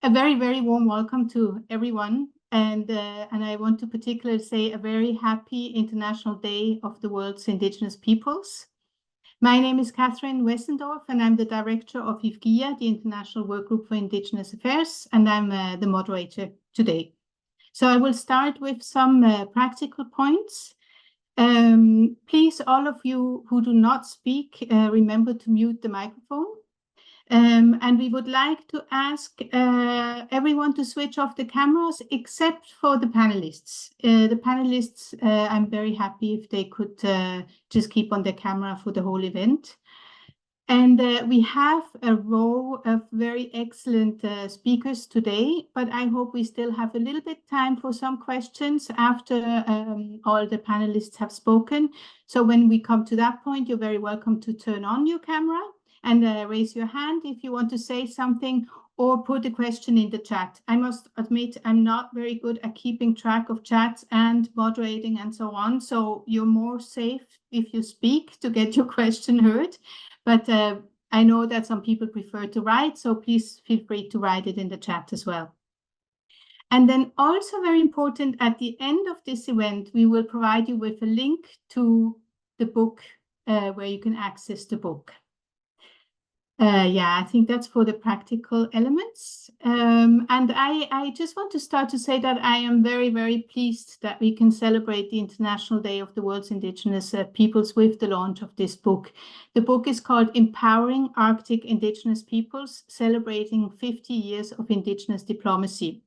A very, very warm welcome to everyone. And I want to particularly say a very happy International Day of the World's Indigenous Peoples. My name is Catherine Wessendorf, and I'm the director of IWGIA, the International Workgroup for Indigenous Affairs, and I'm the moderator today. So I will start with some practical points. Please, all of you who do not speak, remember to mute the microphone. And we would like to ask everyone to switch off the cameras except for the panelists. The panelists, I'm very happy if they could just keep on their camera for the whole event. And we have a row of very excellent speakers today, but I hope we still have a little bit time for some questions after all the panelists have spoken. So when we come to that point, you're very welcome to turn on your camera and raise your hand if you want to say something or put a question in the chat. I must admit, I'm not very good at keeping track of chats and moderating and so on. So you're more safe if you speak to get your question heard. But I know that some people prefer to write, so please feel free to write it in the chat as well. And then also very important, at the end of this event, we will provide you with a link to the book where you can access the book. Yeah, I think that's for the practical elements. And I just want to start to say that I am very, very pleased that we can celebrate the International Day of the World's Indigenous Peoples with the launch of this book. The book is called Empowering Arctic Indigenous Peoples, Celebrating 50 Years of Indigenous Diplomacy.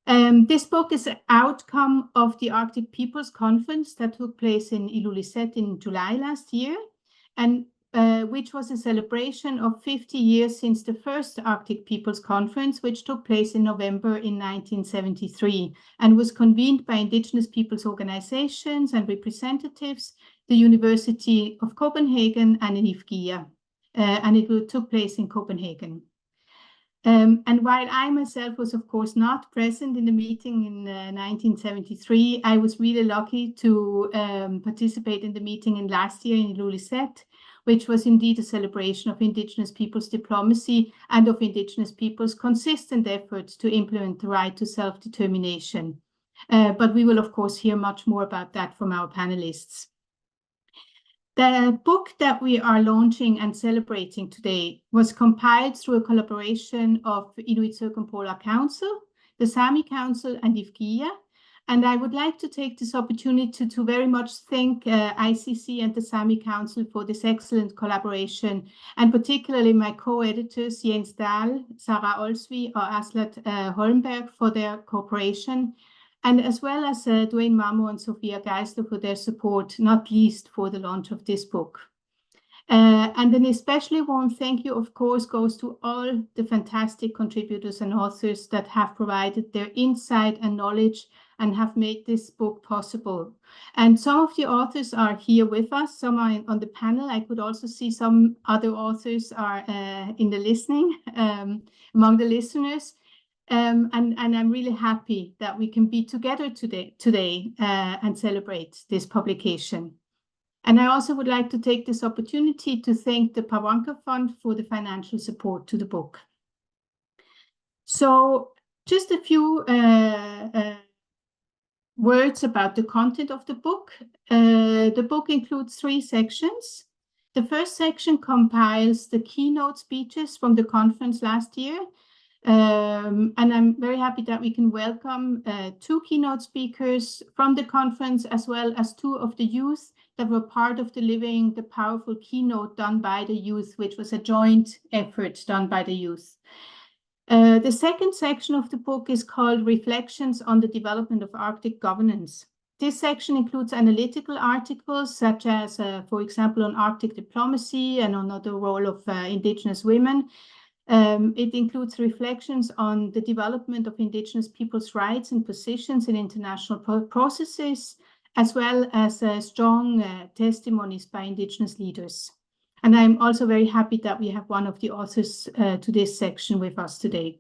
This book is an outcome of the Arctic Peoples Conference that took place in Ilulissat in July last year, and which was a celebration of 50 years since the first Arctic Peoples Conference, which took place in November in 1973 and was convened by Indigenous peoples organizations and representatives, the University of Copenhagen and IWGIA, and it took place in Copenhagen. And while I myself was, of course, not present in the meeting in 1973, I was really lucky to participate in the meeting in last year in Ilulissat, which was indeed a celebration of Indigenous peoples' diplomacy and of Indigenous peoples' consistent efforts to implement the right to self-determination. But we will, of course, hear much more about that from our panelists. The book that we are launching and celebrating today was compiled through a collaboration of Inuit Circumpolar Council, the Saami Council, and IWGIA. And I would like to take this opportunity to very much thank ICC and the Saami Council for this excellent collaboration, and particularly my co-editors Jens Dahl, Sarah Olsvig, or Aslat Holmberg for their cooperation, and as well as Dwayne Mamo and Sophia Geisler for their support, not least for the launch of this book. And an especially warm thank you, of course, goes to all the fantastic contributors and authors that have provided their insight and knowledge and have made this book possible. And some of the authors are here with us, some are on the panel. I could also see some other authors are in the listening, among the listeners. And I'm really happy that we can be together today and celebrate this publication. And I also would like to take this opportunity to thank the Pawanka Fund for the financial support to the book. So just a few words about the content of the book. The book includes 3 sections. The first section compiles the keynote speeches from the conference last year. And I'm very happy that we can welcome 2 keynote speakers from the conference, as well as 2 of the youth that were part of delivering the powerful keynote done by the youth, which was a joint effort done by the youth. The second section of the book is called Reflections on the Development of Arctic Governance. This section includes analytical articles, such as, for example, on Arctic diplomacy and on the role of Indigenous women. It includes reflections on the development of Indigenous peoples' rights and positions in international processes, as well as strong testimonies by Indigenous leaders. And I'm also very happy that we have one of the authors to this section with us today.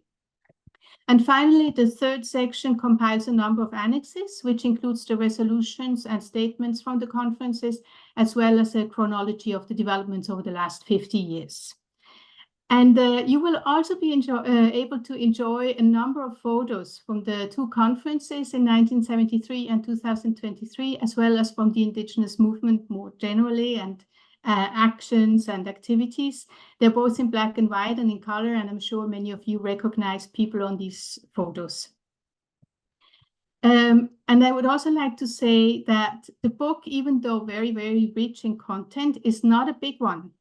And finally, the third section compiles a number of annexes, which includes the resolutions and statements from the conferences, as well as a chronology of the developments over the last 50 years. And you will also be able to enjoy a number of photos from the two conferences in 1973 and 2023, as well as from the Indigenous movement more generally, and actions and activities. They're both in black and white and in color, and I'm sure many of you recognize people on these photos. And I would also like to say that the book, even though very, very rich in content, is not a big one.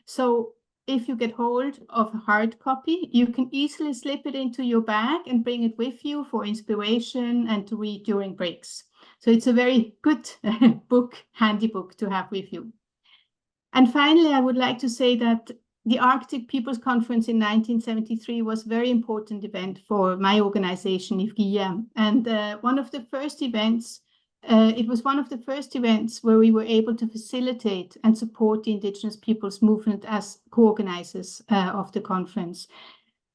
So if you get hold of a hard copy, you can easily slip it into your bag and bring it with you for inspiration and to read during breaks. So it's a very good book, handy book to have with you. And finally, I would like to say that the Arctic Peoples Conference in 1973 was a very important event for my organization, IWGIA. And one of the first events, it was one of the first events where we were able to facilitate and support the Indigenous Peoples movement as co-organizers of the conference.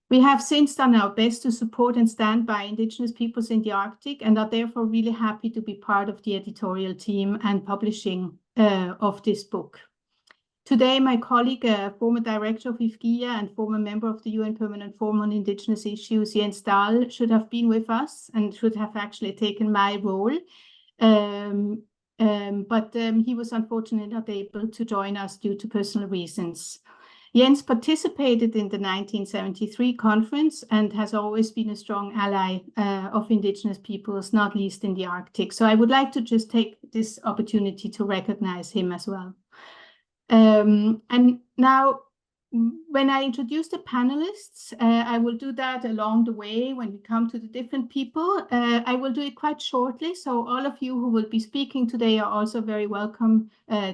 We have since done our best to support and stand by Indigenous peoples in the Arctic, and are therefore really happy to be part of the editorial team and publishing of this book. Today, my colleague, former director of IWGIA and former member of the UN Permanent Forum on Indigenous Issues, Jens Dahl, should have been with us and should have actually taken my role. But he was unfortunately not able to join us due to personal reasons. Jens participated in the 1973 conference and has always been a strong ally of Indigenous peoples, not least in the Arctic. So I would like to just take this opportunity to recognize him as well. And now, when I introduce the panelists, I will do that along the way when we come to the different people. I will do it quite shortly, so all of you who will be speaking today are also very welcome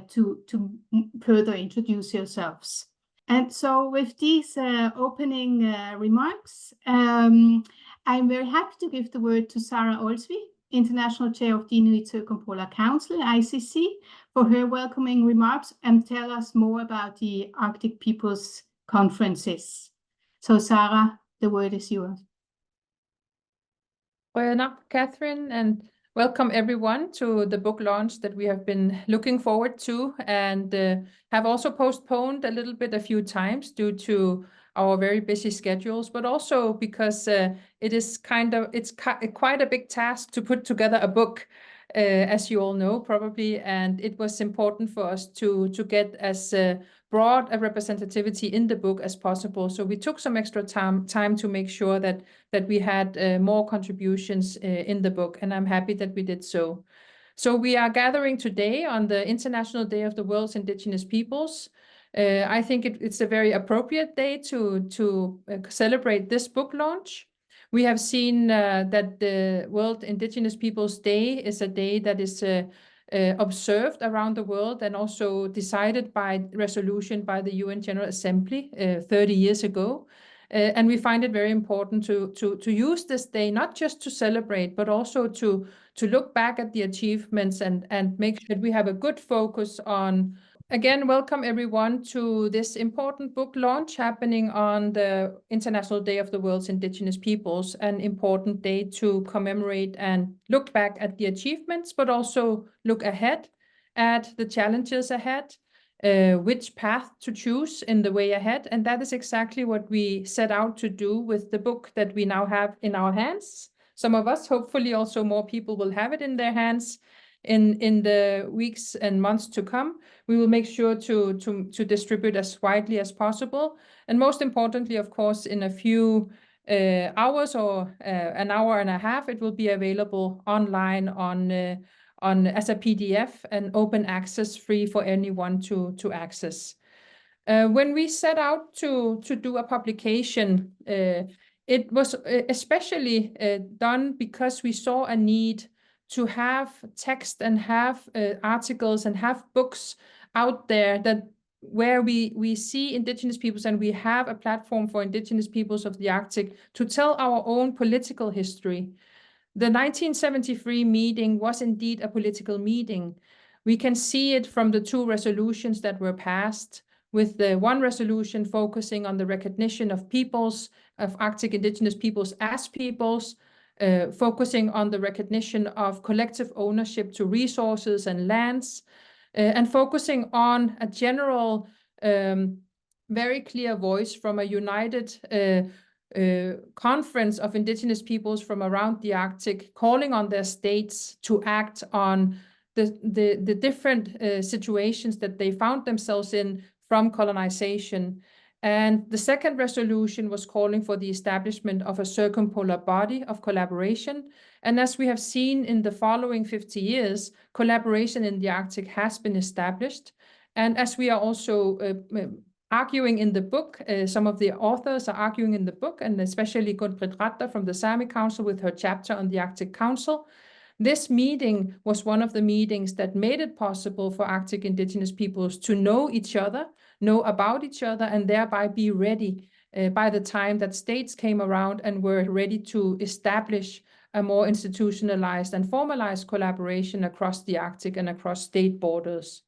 to further introduce yourselves. And so with these opening remarks, I'm very happy to give the word to Sarah Olsvig, International Chair of the Inuit Circumpolar Council, ICC, for her welcoming remarks and tell us more about the Arctic Peoples Conferences. So Sarah, the word is yours. Well, Catherine, and welcome everyone to the book launch that we have been looking forward to, and have also postponed a little bit a few times due to our very busy schedules, but also because it is quite a big task to put together a book, as you all know probably, and it was important for us to get as broad a representativity in the book as possible. So we took some extra time to make sure that we had more contributions in the book, and I'm happy that we did so. So we are gathering today on the International Day of the World's Indigenous Peoples. I think it's a very appropriate day to celebrate this book launch. We have seen that the World Indigenous Peoples Day is a day that is observed around the world and also decided by resolution by the UN General Assembly 30 years ago. And we find it very important to use this day, not just to celebrate, but also to look back at the achievements and make sure we have a good focus on. Again, welcome everyone to this important book launch happening on the International Day of the World's Indigenous Peoples, an important day to commemorate and look back at the achievements, but also look ahead at the challenges ahead, which path to choose in the way ahead. And that is exactly what we set out to do with the book that we now have in our hands. Some of us, hopefully also more people, will have it in their hands in the weeks and months to come. We will make sure to distribute as widely as possible. And most importantly, of course, in a few hours or an hour and a half, it will be available online on as a PDF and open access, free for anyone to access. When we set out to do a publication, it was especially done because we saw a need to have text and have articles and have books out there where we see Indigenous peoples, and we have a platform for Indigenous peoples of the Arctic to tell our own political history. The 1973 meeting was indeed a political meeting. We can see it from the two resolutions that were passed, with the one resolution focusing on the recognition of peoples, of Arctic Indigenous peoples as peoples, focusing on the recognition of collective ownership to resources and lands, and focusing on a general very clear voice from a united conference of indigenous peoples from around the Arctic, calling on their states to act on the different situations that they found themselves in from colonization. And the second resolution was calling for the establishment of a circumpolar body of collaboration. And as we have seen in the following 50 years, collaboration in the Arctic has been established. And as we are also arguing in the book, some of the authors are arguing in the book, and especially Gunbrit Ratter from the Saami Council with her chapter on the Arctic Council. This meeting was one of the meetings that made it possible for Arctic indigenous peoples to know each other, know about each other, and thereby be ready by the time that states came around and were ready to establish a more institutionalized and formalized collaboration across the Arctic and across state borders.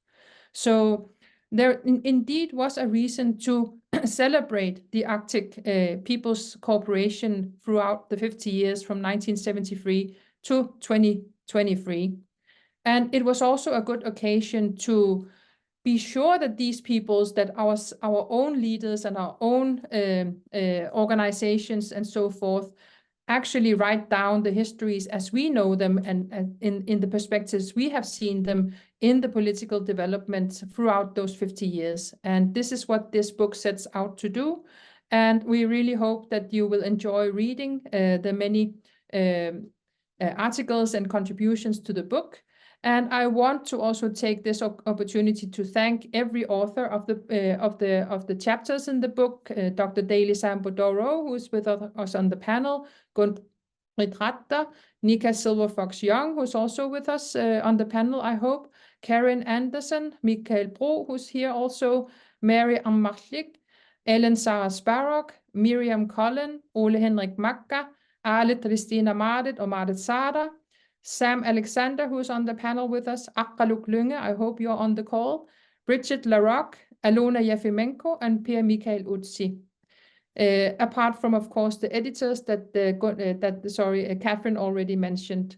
So there indeed was a reason to celebrate the Arctic Peoples Cooperation throughout the 50 years from 1973 to 2023. And it was also a good occasion to be sure that these peoples, that our own leaders and our own organizations and so forth, actually write down the histories as we know them and in the perspectives we have seen them in the political development throughout those 50 years. And this is what this book sets out to do. And we really hope that you will enjoy reading the many articles and contributions to the book. And I want to also take this opportunity to thank every author of the chapters in the book, Dr. Daly Sambodoro, who is with us on the panel, Gunbrit Ratter, Nika Silver-Fox-Young, who's also with us on the panel, I hope, Karen Anderson, Mikael Bro, who's here also, Mary Ammarlik, Ellen Sarah Sparrock, Miriam Cullen, Ole Henrik Makka, Ale Tristina Marit og Marit Sada, Sam Alexander, who's on the panel with us, Akkaluk Lynge, I hope you're on the call, Bridget Larocque, Alona Yefimenko, and Pierre Michael Utsi. Apart from, of course, the editors that Catherine already mentioned.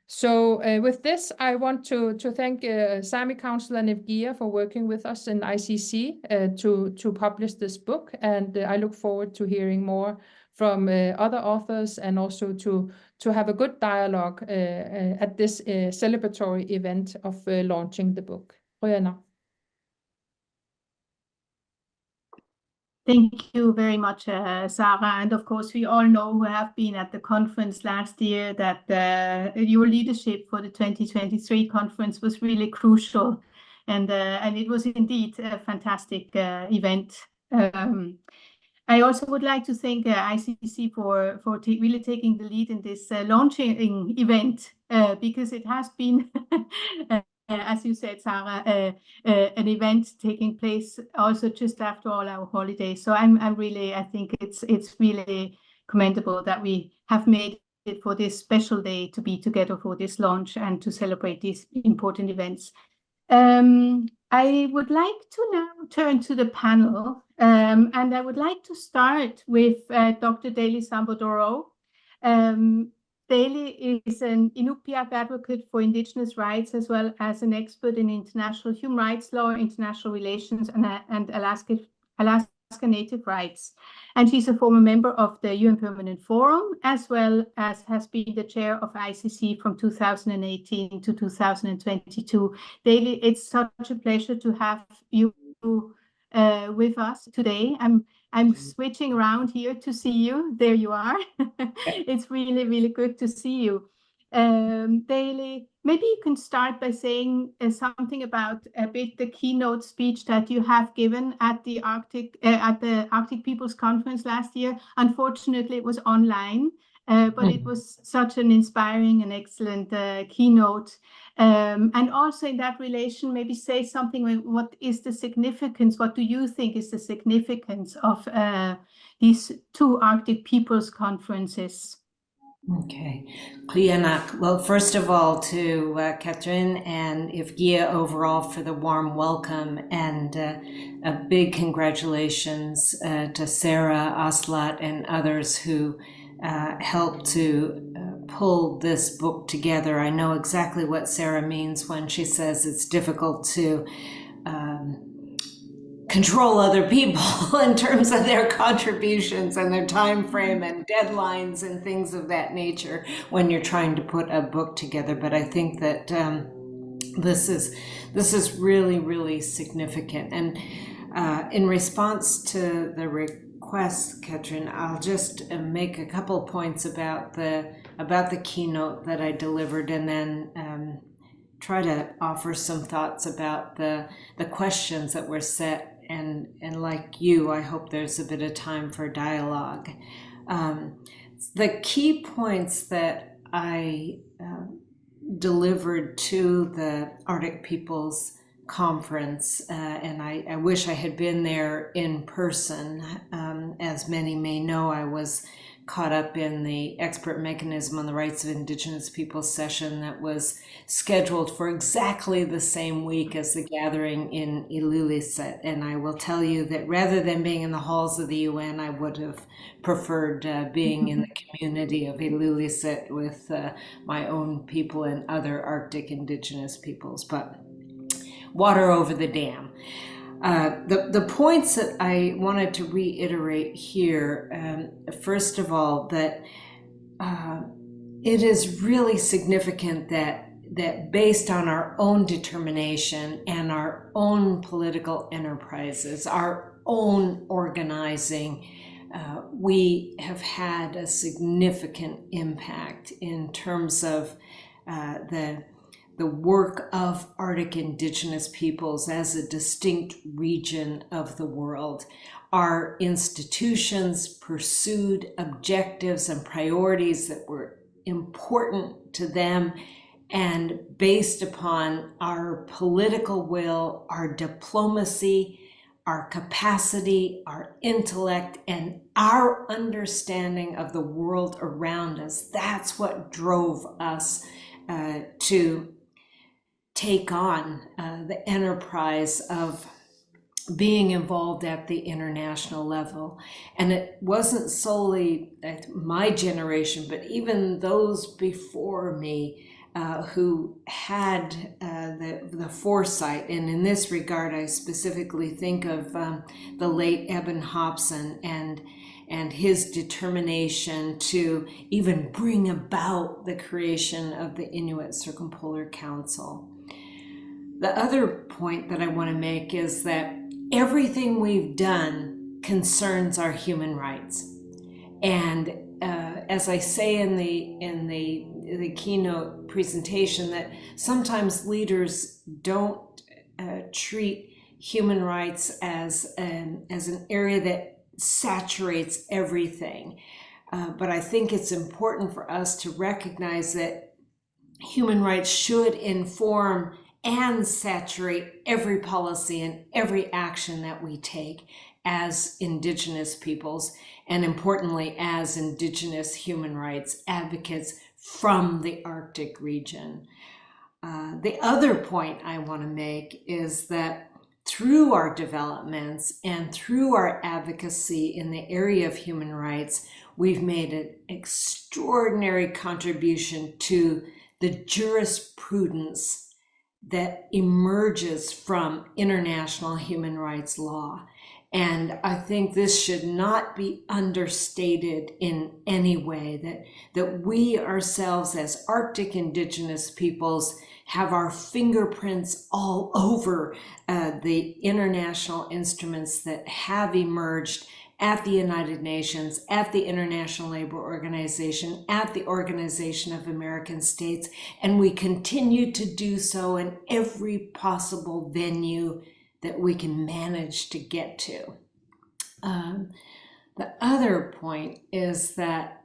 So with this, I want to thank Saami Council and IWGIA for working with us in ICC to publish this book. And I look forward to hearing more from other authors and also to have a good dialogue at this celebratory event of launching the book. Røyana. Thank you very much, Sarah. And of course, we all know who have been at the conference last year that your leadership for the 2023 conference was really crucial. And it was indeed a fantastic event. I also would like to thank ICC for really taking the lead in this launching event because it has been as you said, Sarah, an event taking place also just after all our holidays. So I think it's really commendable that we have made it for this special day to be together for this launch and to celebrate these important events. I would like to now turn to the panel, and I would like to start with Dr. Daly Sambodoro. Daly is an Inupiaq advocate for Indigenous rights, as well as an expert in international human rights law, international relations, and Alaska Native rights. And she's a former member of the UN Permanent Forum, as well as has been the chair of ICC from 2018 to 2022. Daly, it's such a pleasure to have you with us today. I'm switching around here to see you. There you are. It's really, really good to see you. Daly, maybe you can start by saying something about a bit the keynote speech that you have given at the Arctic Peoples Conference last year. Unfortunately, it was online, but it was such an inspiring and excellent keynote. And also in that relation, maybe say something, what is the significance, what do you think is the significance of these two Arctic Peoples Conferences? Okay. Well, first of all, to Catherine and IWGIA overall for the warm welcome, and a big congratulations to Sarah, Aslat, and others who helped to pull this book together. I know exactly what Sarah means when she says it's difficult to control other people in terms of their contributions and their time frame and deadlines and things of that nature when you're trying to put a book together. But I think that this is really, really significant. And in response to the request, Katrin, I'll just make a couple points about the keynote that I delivered, and then try to offer some thoughts about the questions that were set. And like you, I hope there's a bit of time for dialogue. The key points that I delivered to the Arctic Peoples Conference, and I wish I had been there in person. As many may know, I was caught up in the expert mechanism on the rights of Indigenous peoples session that was scheduled for exactly the same week as the gathering in Ilulissat. And I will tell you that rather than being in the halls of the UN, I would have preferred being in the community of Ilulissat with my own people and other Arctic Indigenous peoples. But water over the dam. The points that I wanted to reiterate here, first of all, that it is really significant that based on our own determination and our own political enterprises, our own organizing, we have had a significant impact in terms of the work of Arctic Indigenous peoples as a distinct region of the world. Our institutions pursued objectives and priorities that were important to them, and based upon our political will, our diplomacy, our capacity, our intellect, and our understanding of the world around us, that's what drove us to take on the enterprise of being involved at the international level. And it wasn't solely my generation, but even those before me who had the foresight. And in this regard, I specifically think of the late Eben Hobson and his determination to even bring about the creation of the Inuit Circumpolar Council. The other point that I want to make is that everything we've done concerns our human rights. And as I say in the keynote presentation, that sometimes leaders don't treat human rights as an area that saturates everything. But I think it's important for us to recognize that human rights should inform and saturate every policy and every action that we take as Indigenous peoples, and importantly, as Indigenous human rights advocates from the Arctic region. The other point I want to make is that through our developments and through our advocacy in the area of human rights, we've made an extraordinary contribution to the jurisprudence that emerges from international human rights law. And I think this should not be understated in any way, that we ourselves as Arctic Indigenous peoples have our fingerprints all over the international instruments that have emerged at the United Nations, at the International Labor Organization, at the Organization of American States, and we continue to do so in every possible venue that we can manage to get to. The other point is that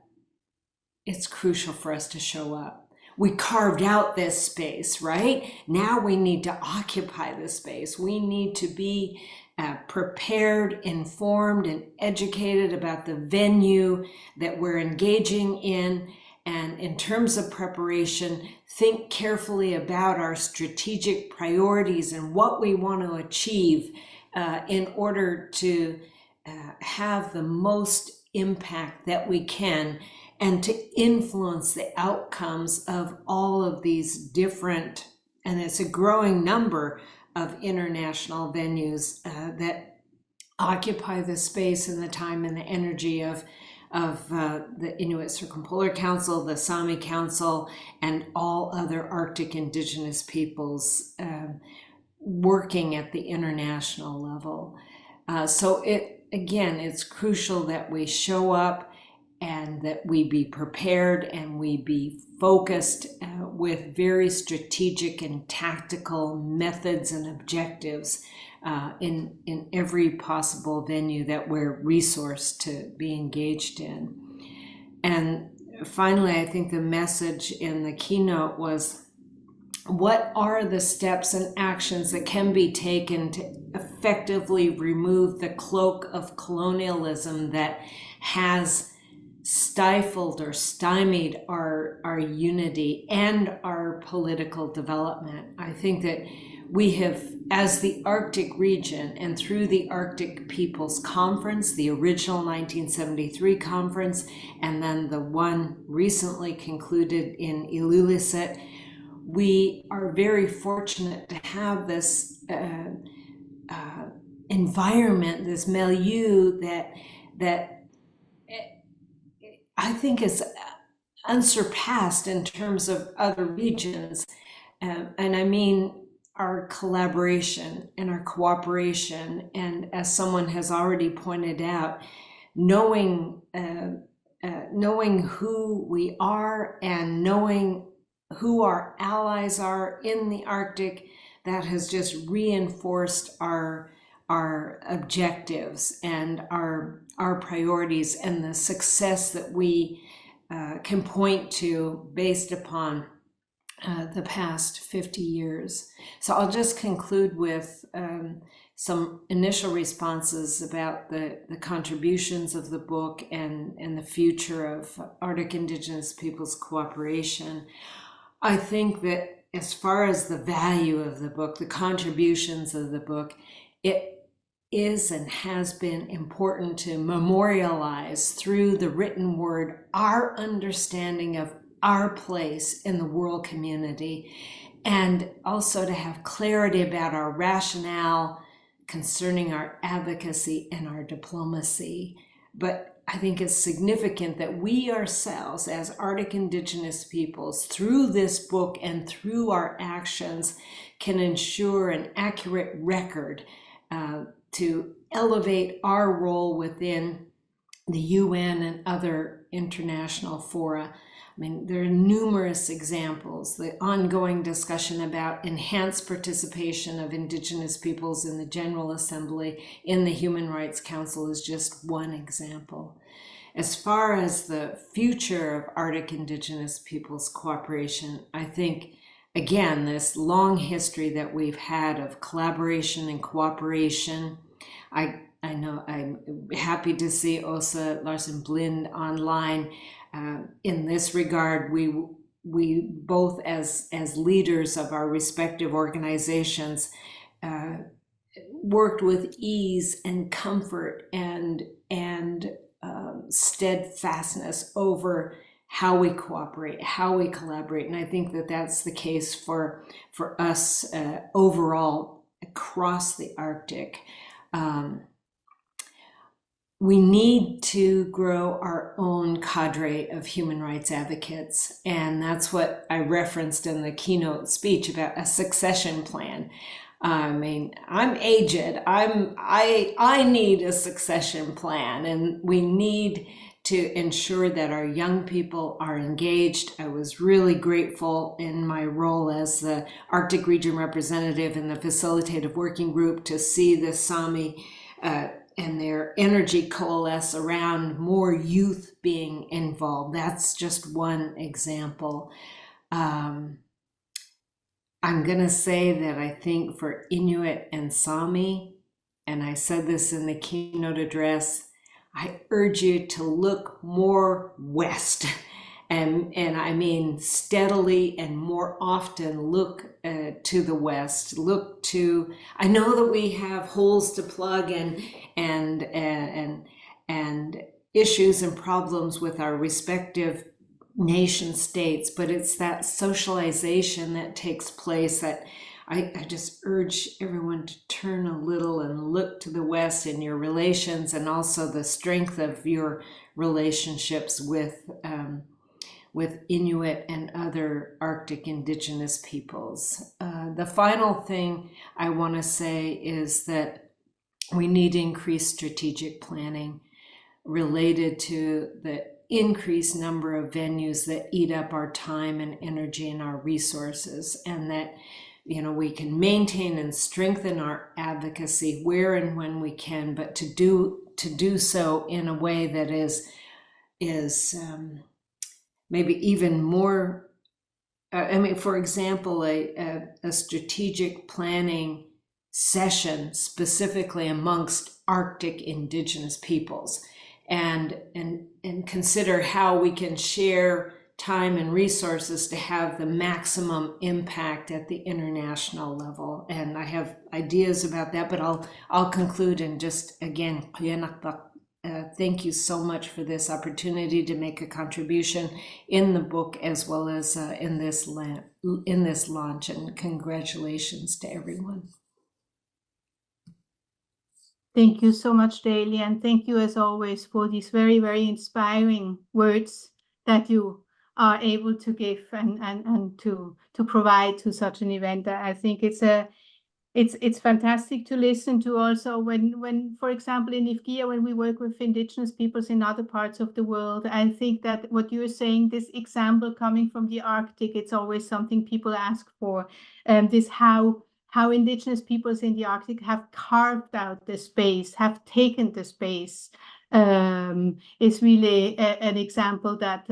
it's crucial for us to show up. We carved out this space, right? Now we need to occupy the space. We need to be prepared, informed, and educated about the venue that we're engaging in. And in terms of preparation, think carefully about our strategic priorities and what we want to achieve in order to have the most impact that we can, and to influence the outcomes of all of these different, and it's a growing number of international venues that occupy the space and the time and the energy of the Inuit Circumpolar Council, the Saami Council, and all other Arctic Indigenous peoples working at the international level. So it's crucial that we show up and that we be prepared and we be focused with very strategic and tactical methods and objectives in every possible venue that we're resourced to be engaged in. And finally, I think the message in the keynote was, what are the steps and actions that can be taken to effectively remove the cloak of colonialism that has stifled or stymied our unity and our political development? I think that we have, as the Arctic region and through the Arctic Peoples Conference, the original 1973 conference, and then the one recently concluded in Ilulissat, we are very fortunate to have this environment, this milieu that I think is unsurpassed in terms of other regions. And I mean our collaboration and our cooperation. And as someone has already pointed out, knowing who we are and knowing who our allies are in the Arctic, that has just reinforced our objectives and our priorities and the success that we can point to based upon the past 50 years. So I'll just conclude with some initial responses about the contributions of the book and the future of Arctic Indigenous Peoples cooperation. I think that as far as the value of the book, the contributions of the book, it is and has been important to memorialize through the written word our understanding of our place in the world community, and also to have clarity about our rationale concerning our advocacy and our diplomacy. But I think it's significant that we ourselves, as Arctic Indigenous peoples, through this book and through our actions, can ensure an accurate record to elevate our role within the UN and other international fora. I mean, there are numerous examples. The ongoing discussion about enhanced participation of Indigenous peoples in the General Assembly in the Human Rights Council is just one example. As far as the future of Arctic Indigenous peoples cooperation, I think, again, this long history that we've had of collaboration and cooperation. I know I'm happy to see Åsa Larsen Blind online. In this regard, we both as leaders of our respective organizations worked with ease and comfort and steadfastness over how we cooperate, how we collaborate. And I think that that's the case for us overall across the Arctic. We need to grow our own cadre of human rights advocates. And that's what I referenced in the keynote speech about a succession plan. I mean, I'm aged. I need a succession plan, and we need to ensure that our young people are engaged. I was really grateful in my role as the Arctic region representative in the facilitative working group to see the Saami and their energy coalesce around more youth being involved. That's just one example. I'm going to say that I think for Inuit and Saami, and I said this in the keynote address, I urge you to look more west, and I mean steadily and more often look to the west. Look to, I know that we have holes to plug and issues and problems with our respective nation states, but it's that socialization that takes place that I just urge everyone to turn a little and look to the West in your relations, and also the strength of your relationships with Inuit and other Arctic Indigenous peoples. The final thing I want to say is that we need increased strategic planning related to the increased number of venues that eat up our time and energy and our resources, and that we can maintain and strengthen our advocacy where and when we can, but to do so in a way that is maybe even more. For example, a strategic planning session specifically amongst Arctic Indigenous peoples, and consider how we can share time and resources to have the maximum impact at the international level. And I have ideas about that, but I'll conclude and just again, thank you so much for this opportunity to make a contribution in the book as well as in this launch, and congratulations to everyone. Thank you so much, Daly, and thank you as always for these very, very inspiring words that you are able to give and to provide to such an event. I think it's fantastic to listen to also when, for example, in IWGIA, when we work with Indigenous peoples in other parts of the world. I think that what you're saying, this example coming from the Arctic, it's always something people ask for. This how Indigenous peoples in the Arctic have carved out the space, have taken the space, is really an example that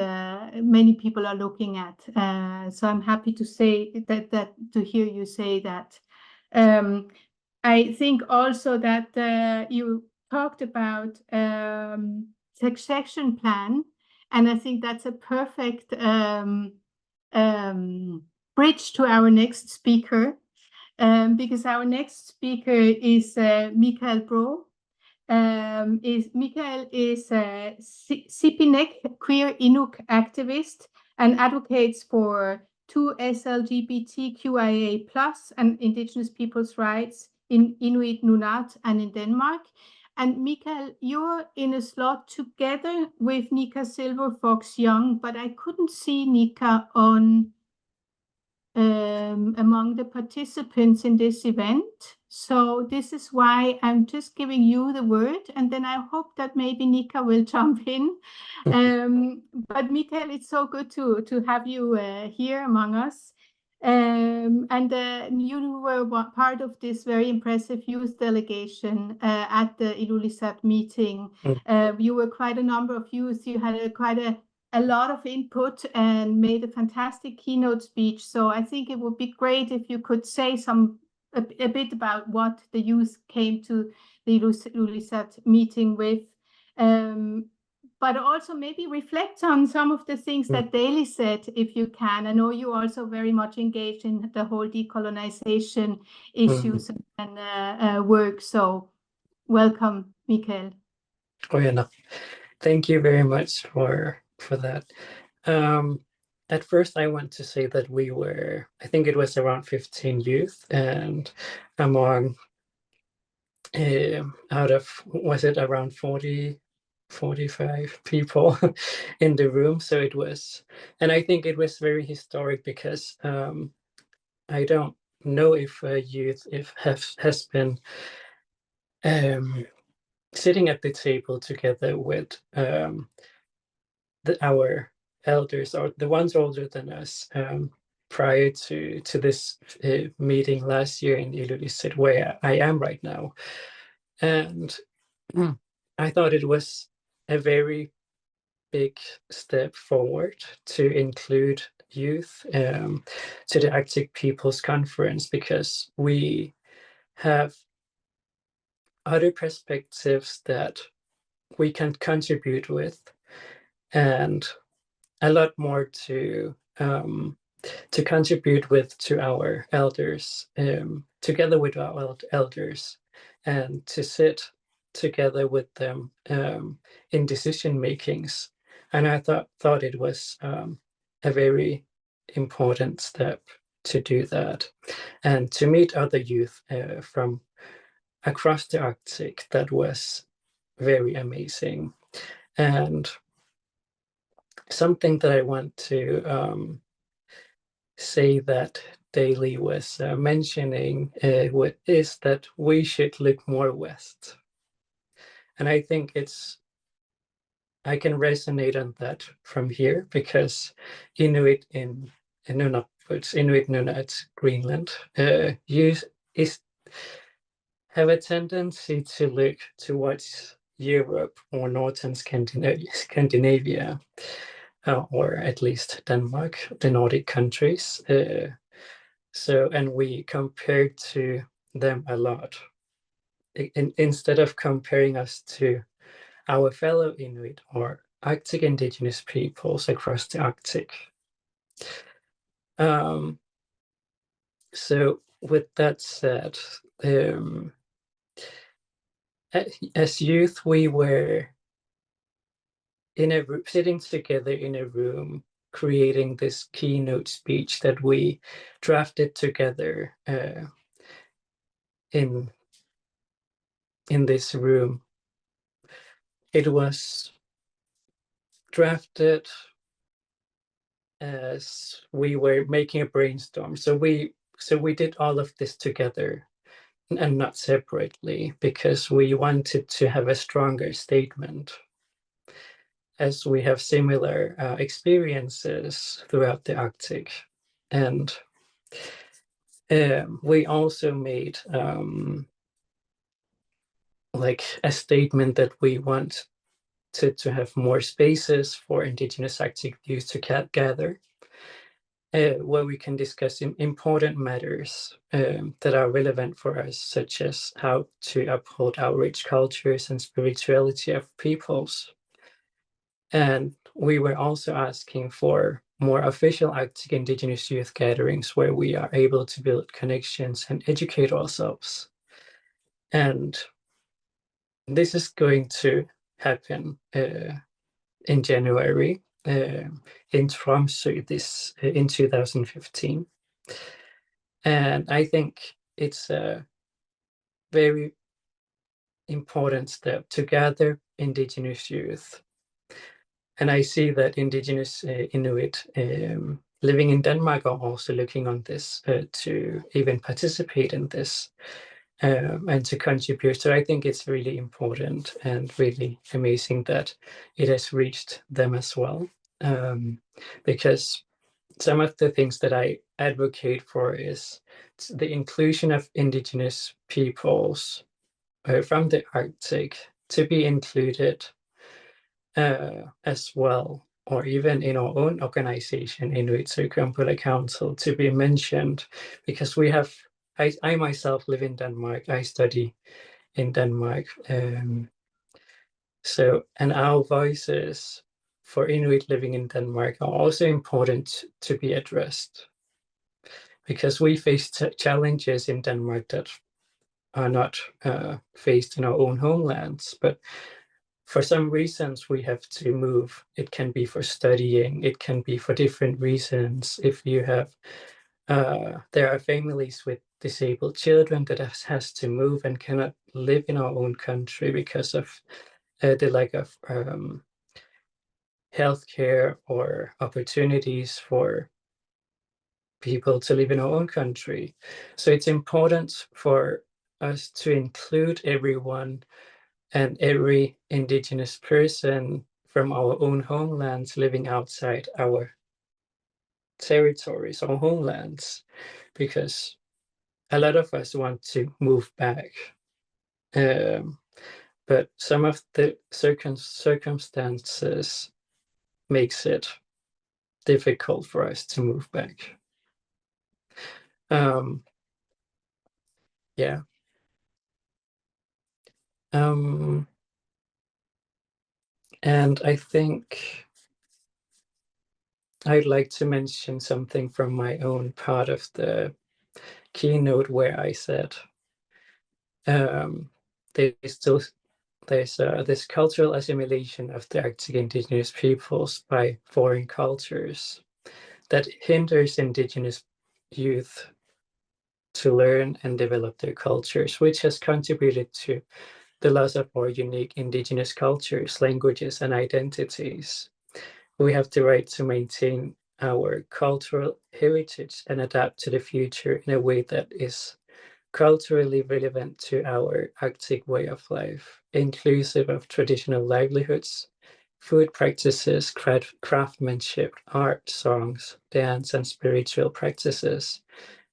many people are looking at. So I'm happy to say that to hear you say that. I think also that you talked about succession plan, and I think that's a perfect bridge to our next speaker, because our next speaker is Mikael Bro. Mikael is a Sipinek queer Inuk activist and advocates for 2 SLGBTQIA+ and Indigenous people's rights in Inuit Nunaat and in Denmark. And Mikael, you're in a slot together with Nika Silverfox Young, but I couldn't see Nika on among the participants in this event. So this is why I'm just giving you the word, and then I hope that maybe Nika will jump in. But Mikael, it's so good to have you here among us. And you were part of this very impressive youth delegation at the Ilulissat meeting. You were quite a number of youth. You had quite a lot of input and made a fantastic keynote speech. So I think it would be great if you could say a bit about what the youth came to the Ilulissat meeting with, but also maybe reflect on some of the things that Daly said, if you can. I know you're also very much engaged in the whole decolonization issues and work. So welcome, Mikael. Oh yeah, no. Thank you very much for that. At first, I want to say that we were, I think it was around 15 youth, and among out of, was it around 45 people in the room. So it was, and I think it was very historic because I don't know if youth has been sitting at the table together with our elders, or the ones older than us, prior to this meeting last year in Ilulissat, where I am right now. And I thought it was a very big step forward to include youth to the Arctic Peoples Conference, because we have other perspectives that we can contribute with, and a lot more to contribute with to our elders, together with our elders, and to sit together with them in decision makings. And I thought it was a very important step to do that and to meet other youth from across the Arctic. That was very amazing. And something that I want to say that Daly was mentioning is that we should look more west. And I think I can resonate on that from here, because Inuit in Nunaat, Inuit Nunaat, Greenland, have a tendency to look towards Europe or northern Scandinavia, or at least Denmark, the Nordic countries. And we compare to them a lot. Instead of comparing us to our fellow Inuit or Arctic Indigenous peoples across the Arctic. So with that said, as youth, we were sitting together in a room, creating this keynote speech that we drafted together in this room. It was drafted as we were making a brainstorm. So we did all of this together and not separately, because we wanted to have a stronger statement, as we have similar experiences throughout the Arctic. And we also made like a statement that we want to have more spaces for Indigenous Arctic youth to gather, where we can discuss important matters that are relevant for us, such as how to uphold our rich cultures and spirituality of peoples. And we were also asking for more official Arctic Indigenous youth gatherings where we are able to build connections and educate ourselves. And this is going to happen in January in Tromsø in 2015. And I think it's a very important step to gather Indigenous youth. And I see that Indigenous Inuit living in Denmark are also looking on this to even participate in this and to contribute. So I think it's really important and really amazing that it has reached them as well. Because some of the things that I advocate for is the inclusion of Indigenous peoples from the Arctic to be included as well, or even in our own organization, Inuit Circumpolar Council, to be mentioned, because we have, I myself live in Denmark, I study in Denmark. And our voices for Inuit living in Denmark are also important to be addressed, because we face challenges in Denmark that are not faced in our own homelands, but for some reasons we have to move. It can be for studying, it can be for different reasons. If you have, there are families with disabled children that has to move and cannot live in our own country because of the lack of healthcare or opportunities for people to live in our own country. So it's important for us to include everyone and every Indigenous person from our own homelands living outside our territories or homelands, because a lot of us want to move back. But some of the circumstances makes it difficult for us to move back. Yeah. And I think I'd like to mention something from my own part of the keynote, where I said there's this cultural assimilation of the Arctic Indigenous peoples by foreign cultures that hinders Indigenous youth to learn and develop their cultures, which has contributed to the loss of our unique indigenous cultures, languages, and identities. We have the right to maintain our cultural heritage and adapt to the future in a way that is culturally relevant to our Arctic way of life, inclusive of traditional livelihoods, food practices, craftsmanship, art, songs, dance, and spiritual practices.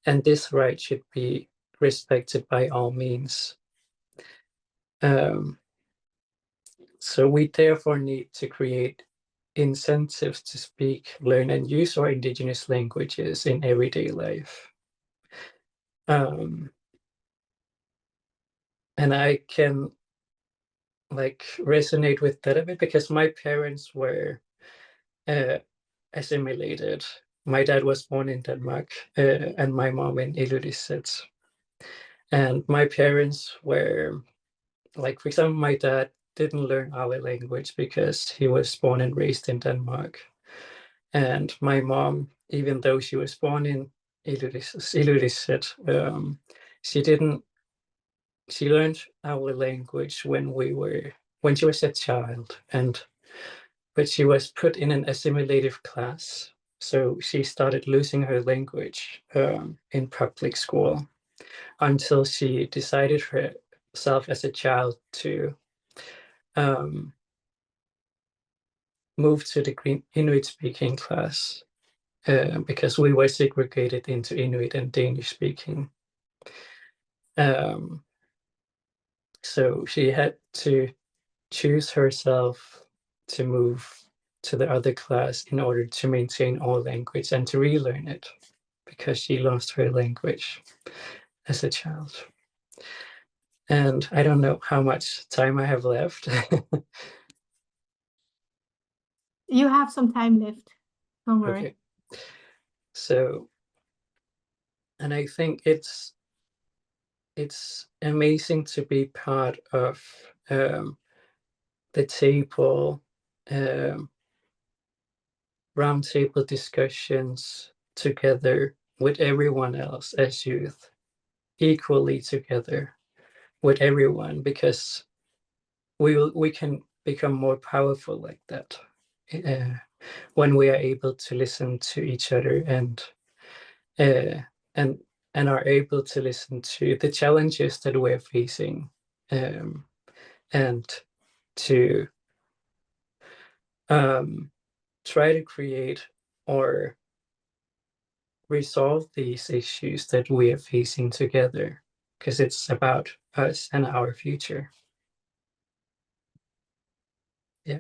And this right should be respected by all means. So we therefore need to create incentives to speak, learn, and use our indigenous languages in everyday life. And I can resonate with that a bit because my parents were assimilated. My dad was born in Denmark and my mom in Ilulissat. And my parents were, for example, my dad didn't learn our language because he was born and raised in Denmark. And my mom, even though she was born in Ilulissat, she learned our language when she was a child, but she was put in an assimilative class. So she started losing her language in public school until she decided herself as a child to move to the Inuit speaking class because we were segregated into Inuit and Danish speaking. So she had to choose herself to move to the other class in order to maintain our language and to relearn it because she lost her language as a child. And I don't know how much time I have left. You have some time left. Don't worry. Okay. So, and I think it's amazing to be part of the table, roundtable discussions together with everyone else as youth, equally together with everyone, because we can become more powerful like that when we are able to listen to each other and are able to listen to the challenges that we're facing and to try to create or resolve these issues that we are facing together, because it's about us and our future. Yeah.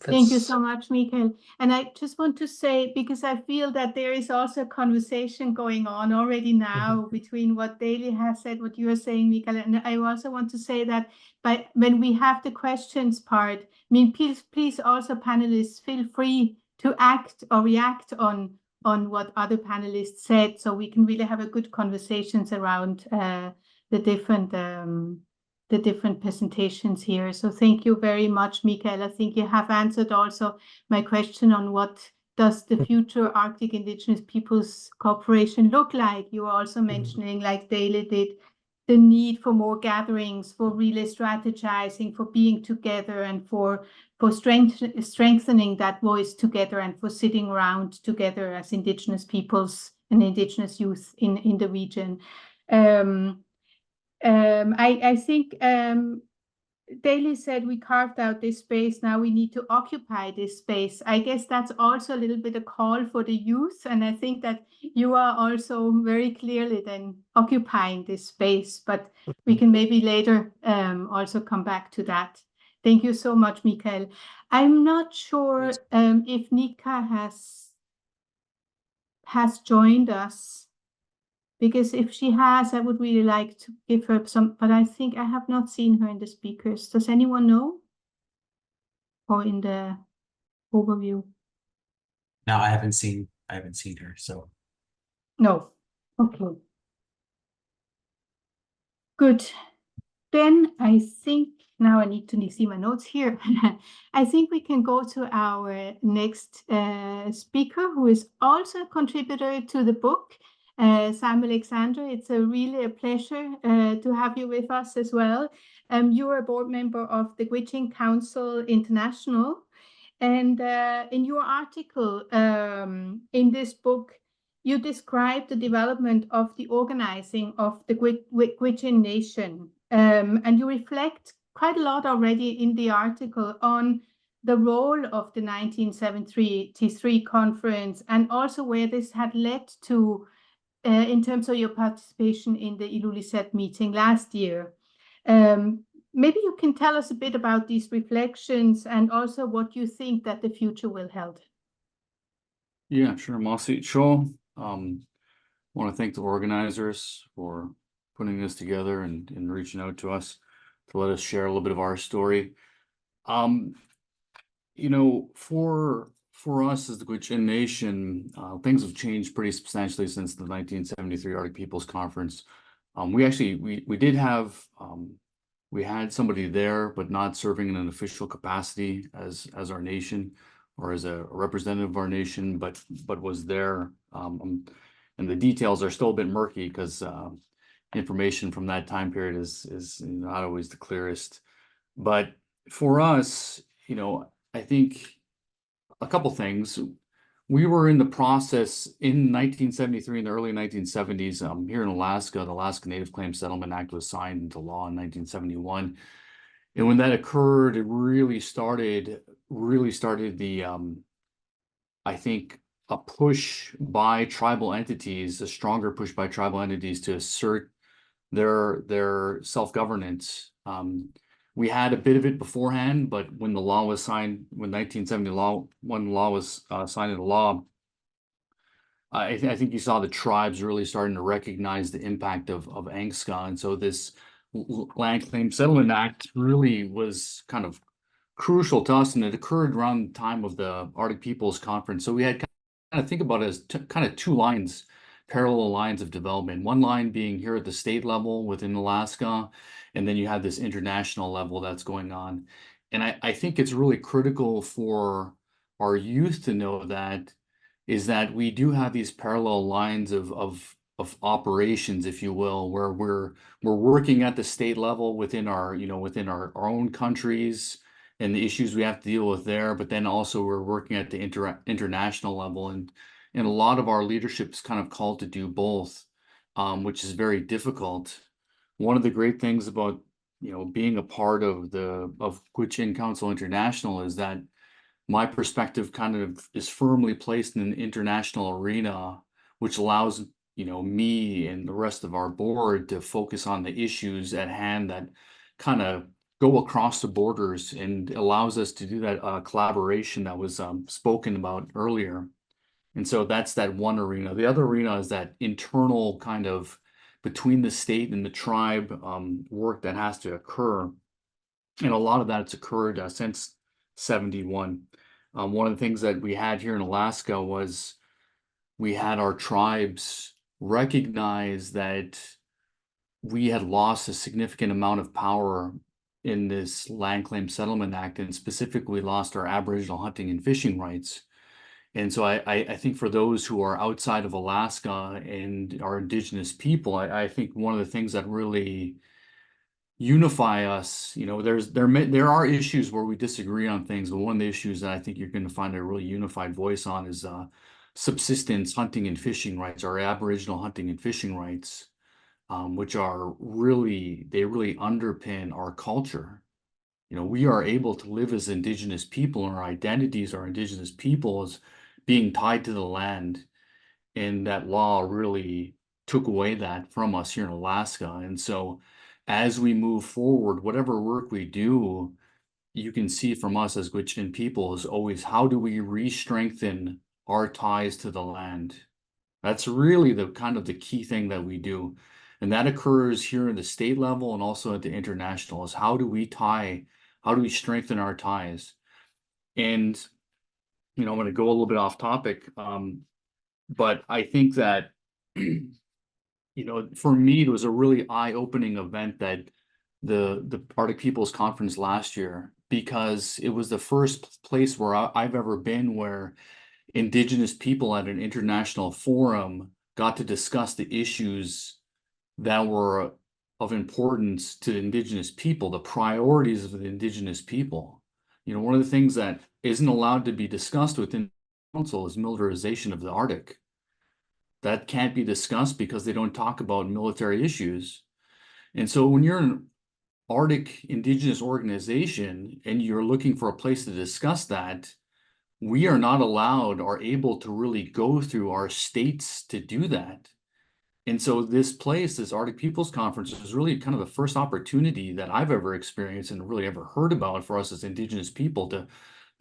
Thank you so much, Mikael. And I just want to say, because I feel that there is also a conversation going on already now between what Daly has said, what you are saying, Mikael. And I also want to say that when we have the questions part, I mean, please also panelists feel free to act or react on what other panelists said, so we can really have a good conversations around the different presentations here. So thank you very much, Mikael. I think you have answered also my question on what does the future Arctic Indigenous Peoples Cooperation look like. You were also mentioning, like Daly did, the need for more gatherings, for really strategizing, for being together, and for strengthening that voice together, and for sitting around together as Indigenous peoples and Indigenous youth in the region. I think Daly said we carved out this space, now we need to occupy this space. I guess that's also a little bit a call for the youth, and I think that you are also very clearly then occupying this space, but we can maybe later also come back to that. Thank you so much, Mikael. I'm not sure if Nika has joined us. Because if she has, I would really like to give her some, but I think I have not seen her in the speakers. Does anyone know? Or in the overview? No, I haven't seen her, so. No. Okay. Good. Then I think, now I need to see my notes here. I think we can go to our next speaker, who is also a contributor to the book. Sam Alexander, it's really a pleasure to have you with us as well. You are a board member of the Gwich'in Council International, and in your article in this book, you describe the development of the organizing of the Gwich'in Nation, and you reflect quite a lot already in the article on the role of the 1973 conference, and also where this had led to in terms of your participation in the Ilulissat meeting last year. Maybe you can tell us a bit about these reflections and also what you think that the future will hold. Yeah, sure, Masi. Sure. Want to thank the organizers for putting this together and reaching out to us to let us share a little bit of our story. You know, for us as the Gwich'in Nation, things have changed pretty substantially since the 1973 Arctic Peoples Conference. We did have we had somebody there, but not serving in an official capacity as our nation or as a representative of our nation, but was there. And the details are still a bit murky because information from that time period is not always the clearest. But for us, you know, I think a couple things. We were in the process in 1973, in the early 1970s, here in Alaska. The Alaska Native Claims Settlement Act was signed into law in 1971. And when that occurred, it really started the, I think, a push by tribal entities, a stronger push by tribal entities to assert their self-governance. We had a bit of it beforehand, but when the law was signed, when 1971 law was signed into law, I think you saw the tribes really starting to recognize the impact of ANCSA. And so this Land Claim Settlement Act really was kind of crucial to us, and it occurred around the time of the Arctic Peoples Conference. So we had kind of think about it as kind of two lines, parallel lines of development. One line being here at the state level within Alaska, and then you have this international level that's going on. And I think it's really critical for our youth to know that we do have these parallel lines of operations, if you will, where we're working at the state level within our own countries and the issues we have to deal with there, but then also we're working at the international level, and a lot of our leadership is kind of called to do both, which is very difficult. One of the great things about being a part of Gwich'in Council International is that my perspective kind of is firmly placed in an international arena, which allows me and the rest of our board to focus on the issues at hand that kind of go across the borders, and allows us to do that collaboration that was spoken about earlier. And so that's that one arena. The other arena is that internal kind of between the state and the tribe work that has to occur. And a lot of that's occurred since 71. One of the things that we had here in Alaska was we had our tribes recognize that we had lost a significant amount of power in this Land Claim Settlement Act, and specifically lost our Aboriginal hunting and fishing rights. And so I think for those who are outside of Alaska and are Indigenous people, I think one of the things that really unify us, there are issues where we disagree on things, but one of the issues that I think you're going to find a really unified voice on is subsistence hunting and fishing rights, our Aboriginal hunting and fishing rights, which are really underpin our culture. We are able to live as Indigenous people, and our identities are Indigenous people as being tied to the land. And that law really took away that from us here in Alaska. And so as we move forward, whatever work we do, you can see from us as Gwich'in people is always, how do we re-strengthen our ties to the land? That's really the kind of the key thing that we do. And that occurs here at the state level and also at the international, is how do we strengthen our ties? And, I'm going to go a little bit off topic, but I think that, for me, it was a really eye-opening event that the Arctic Peoples Conference last year, because it was the first place where I've ever been where Indigenous people at an international forum got to discuss the issues that were of importance to the Indigenous people, the priorities of the Indigenous people. You know, one of the things that isn't allowed to be discussed within the council is militarization of the Arctic. That can't be discussed because they don't talk about military issues. And so when you're an Arctic Indigenous organization and you're looking for a place to discuss that, we are not allowed or able to really go through our states to do that. And so this place, this Arctic Peoples Conference, is really kind of the first opportunity that I've ever experienced and really ever heard about for us as Indigenous people to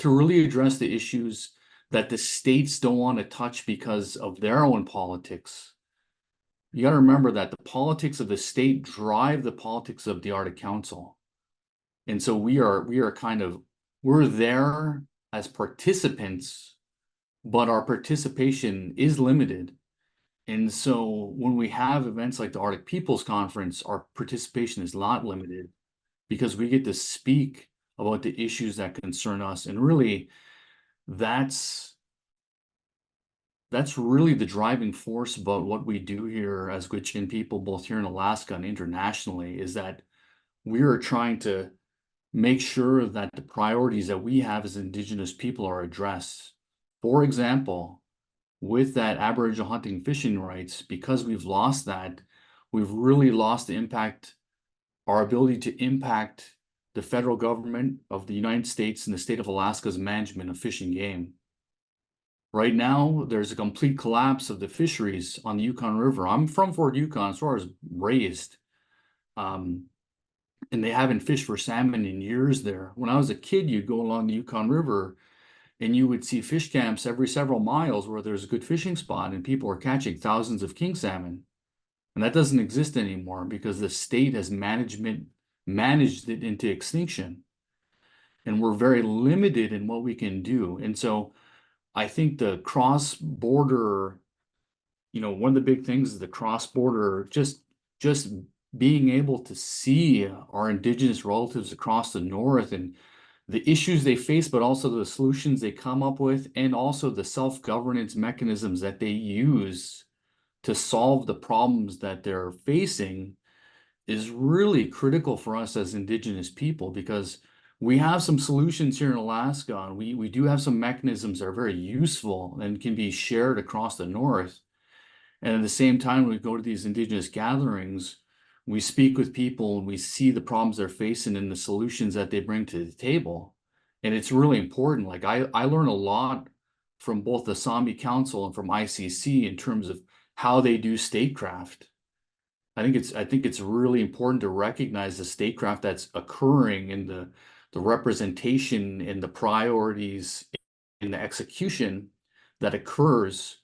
really address the issues that the states don't want to touch because of their own politics. You got to remember that the politics of the state drive the politics of the Arctic Council. And so we're there as participants, but our participation is limited. And so when we have events like the Arctic Peoples Conference, our participation is not limited because we get to speak about the issues that concern us. And really, that's really the driving force about what we do here as Gwich'in people, both here in Alaska and internationally, is that we are trying to make sure that the priorities that we have as Indigenous people are addressed. For example, with that Aboriginal hunting and fishing rights, because we've lost that, we've really lost our ability to impact the federal government of the United States and the state of Alaska's management of fish and game. Right now, there's a complete collapse of the fisheries on the Yukon River. I'm from Fort Yukon, so I was raised. And they haven't fished for salmon in years there. When I was a kid, you'd go along the Yukon River and you would see fish camps every several miles where there's a good fishing spot and people are catching thousands of king salmon. And that doesn't exist anymore because the state has managed it into extinction. And we're very limited in what we can do. And so I think the cross-border, one of the big things is the cross-border, just being able to see our Indigenous relatives across the North and the issues they face, but also the solutions they come up with, and also the self-governance mechanisms that they use to solve the problems that they're facing is really critical for us as Indigenous people, because we have some solutions here in Alaska, and we do have some mechanisms that are very useful and can be shared across the North. And at the same time, when we go to these Indigenous gatherings, we speak with people and we see the problems they're facing and the solutions that they bring to the table. And it's really important. Like I learn a lot from both the Saami Council and from ICC in terms of how they do statecraft. I think it's really important to recognize the statecraft that's occurring in the representation and the priorities in the execution that occurs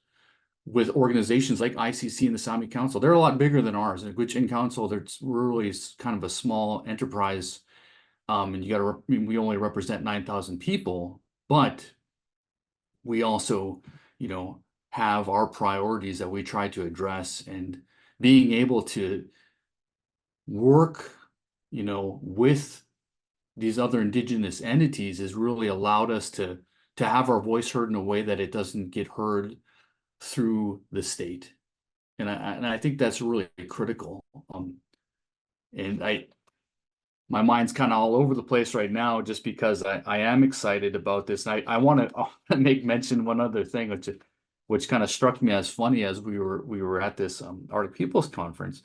with organizations like ICC and the Saami Council. They're a lot bigger than ours. And Gwich'in Council, there's really kind of a small enterprise. And we only represent 9,000 people, but we also, have our priorities that we try to address, and being able to work, with these other Indigenous entities has really allowed us to have our voice heard in a way that it doesn't get heard through the state. And I think that's really critical. My mind's kind of all over the place right now, just because I am excited about this. And I want to make mention one other thing, which kind of struck me as funny as we were at this Arctic Peoples Conference,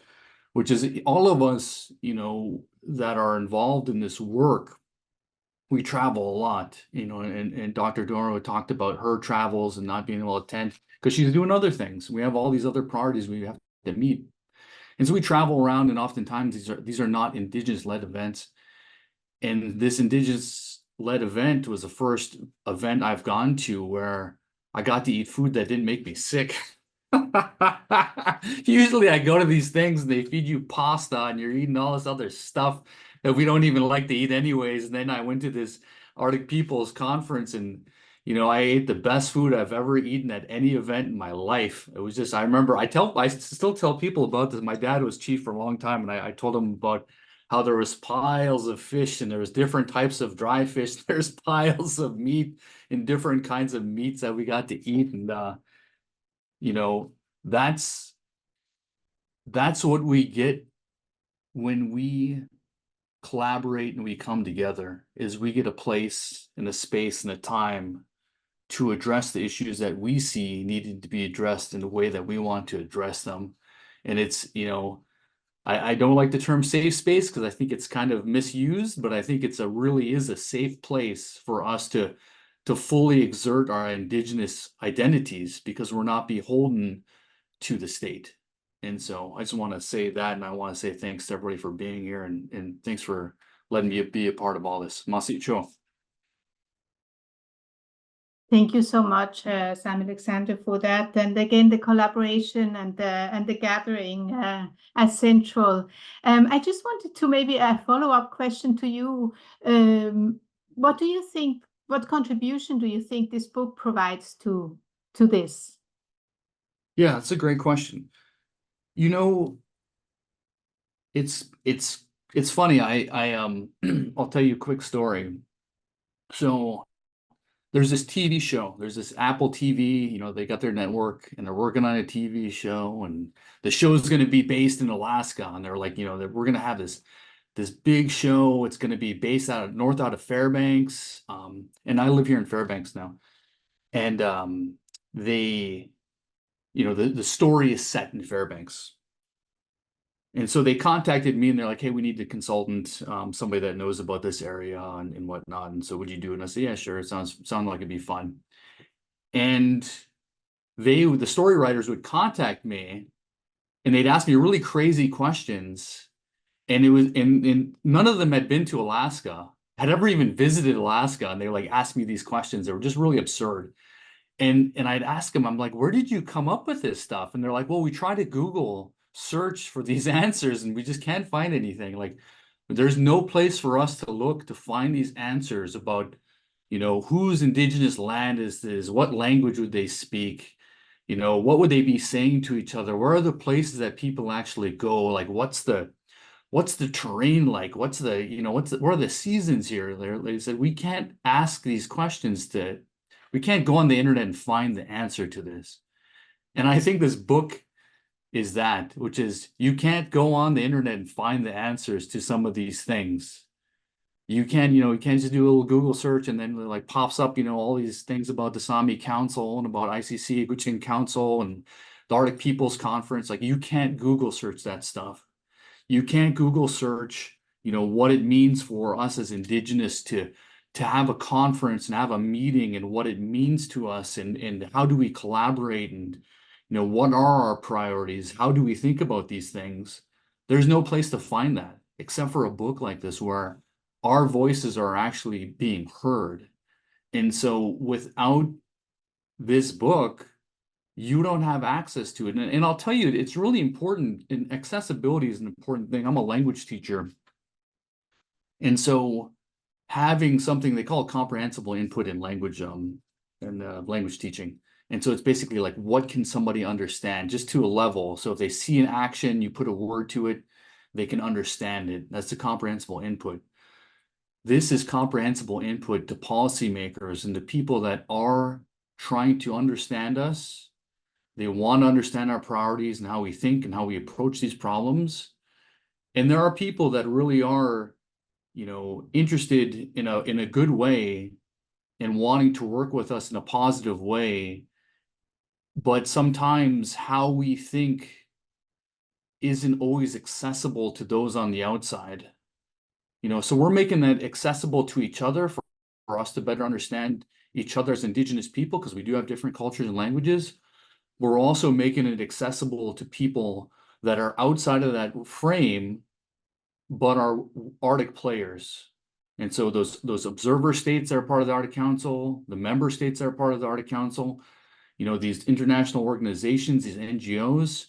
which is all of us, that are involved in this work. We travel a lot, and Dr. Doro talked about her travels and not being able to attend because she's doing other things. We have all these other priorities we have to meet. And so we travel around, and oftentimes these are not Indigenous-led events. And this Indigenous-led event was the first event I've gone to where I got to eat food that didn't make me sick. Usually I go to these things and they feed you pasta and you're eating all this other stuff that we don't even like to eat anyways. And then I went to this Arctic Peoples Conference, and I ate the best food I've ever eaten at any event in my life. It was just, I remember, I still tell people about this. My dad was chief for a long time, and I told him about how there was piles of fish and there was different types of dry fish. There's piles of meat and different kinds of meats that we got to eat. And, that's what we get when we collaborate and we come together, is we get a place and a space and a time to address the issues that we see needing to be addressed in the way that we want to address them. And it's, I don't like the term safe space because I think it's kind of misused, but I think it's really is a safe place for us to fully exert our Indigenous identities, because we're not beholden to the state. And so I just want to say that, and I want to say thanks to everybody for being here, and thanks for letting me be a part of all this. Masi cho. Thank you so much, Sam Alexander, for that. And again, the collaboration and the gathering as central. I just wanted to maybe a follow-up question to you. What do you think? What contribution do you think this book provides to this? Yeah, that's a great question. It's funny. I'll tell you a quick story. So there's this TV show. There's this Apple TV, they got their network and they're working on a TV show, and the show is going to be based in Alaska. And they're like, that we're going to have this big show. It's going to be based out of Fairbanks. And I live here in Fairbanks now. And the story is set in Fairbanks. And so they contacted me and they're like, hey, we need a consultant, somebody that knows about this area and whatnot. And so would you do it? And I said, yeah, sure. It sounded like it'd be fun. And the story writers would contact me and they'd ask me really crazy questions. And and none of them had been to Alaska, had ever even visited Alaska. And they like asked me these questions that were just really absurd. And I'd ask them, I'm like, where did you come up with this stuff? And they're like, well, we try to Google search for these answers and we just can't find anything. Like, there's no place for us to look to find these answers about, whose Indigenous land is this? What language would they speak? What would they be saying to each other? Where are the places that people actually go? Like, what's the terrain like? Where are the seasons here? They said, we can't ask these questions we can't go on the internet and find the answer to this. And I think this book is that, which is, you can't go on the internet and find the answers to some of these things. You can't just do a little Google search and then like pops up, all these things about the Saami Council and about IWGIA Council and the Arctic Peoples Conference. Like, you can't Google search that stuff. You can't Google search, what it means for us as Indigenous to have a conference and have a meeting, and what it means to us, and how do we collaborate, and what are our priorities? How do we think about these things? There's no place to find that except for a book like this where our voices are actually being heard. And so without this book, you don't have access to it. And I'll tell you, it's really important, and accessibility is an important thing. I'm a language teacher. And so having something they call comprehensible input in language and language teaching. And so it's basically like, what can somebody understand just to a level? So if they see an action, you put a word to it, they can understand it. That's the comprehensible input. This is comprehensible input to policymakers and to people that are trying to understand us. They want to understand our priorities and how we think and how we approach these problems. And there are people that really are, interested in a good way and wanting to work with us in a positive way. But sometimes how we think isn't always accessible to those on the outside. So we're making that accessible to each other for us to better understand each other as Indigenous people, because we do have different cultures and languages. We're also making it accessible to people that are outside of that frame, but are Arctic players. And so those observer states that are part of the Arctic Council, the member states that are part of the Arctic Council, these international organizations, these NGOs,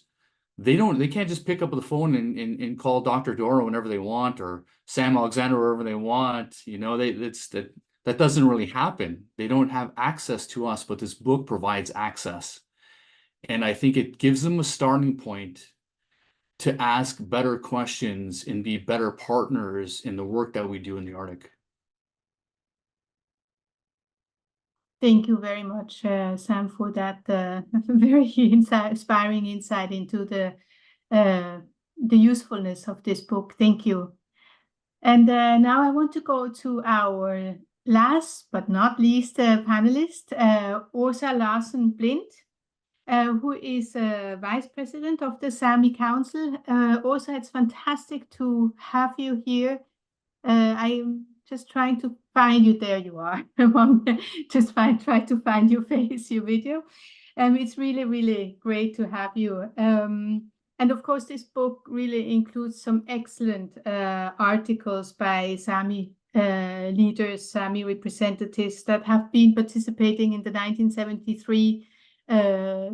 they can't just pick up the phone and call Dr. Dora whenever they want, or Sam Alexander wherever they want. That doesn't really happen. They don't have access to us, but this book provides access. And I think it gives them a starting point to ask better questions and be better partners in the work that we do in the Arctic. Thank you very much, Sam, for that very inspiring insight into the usefulness of this book. Thank you. And now I want to go to our last but not least panelist, Åsa Larsen Blind, who is Vice President of the Saami Council. Åsa, it's fantastic to have you here. I'm just trying to find you. There you are. Just try to find your face, your video. It's really, really great to have you. And of course, this book really includes some excellent articles by Saami leaders, Saami representatives that have been participating in the 1973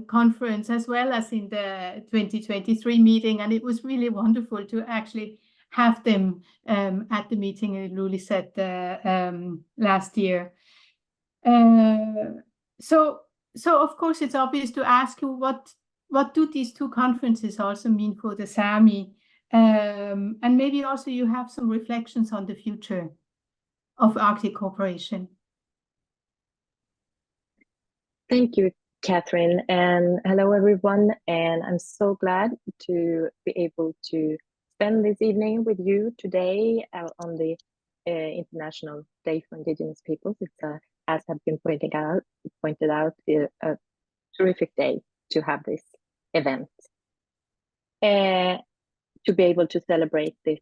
conference, as well as in the 2023 meeting. And it was really wonderful to actually have them at the meeting in Ilulissat last year. So of course, it's obvious to ask you, what do these two conferences also mean for the Saami? And maybe also you have some reflections on the future of Arctic cooperation. Thank you, Catherine, and hello everyone. And I'm so glad to be able to spend this evening with you today on the International Day for Indigenous Peoples. It's as have been pointed out, a terrific day to have this event, to be able to celebrate this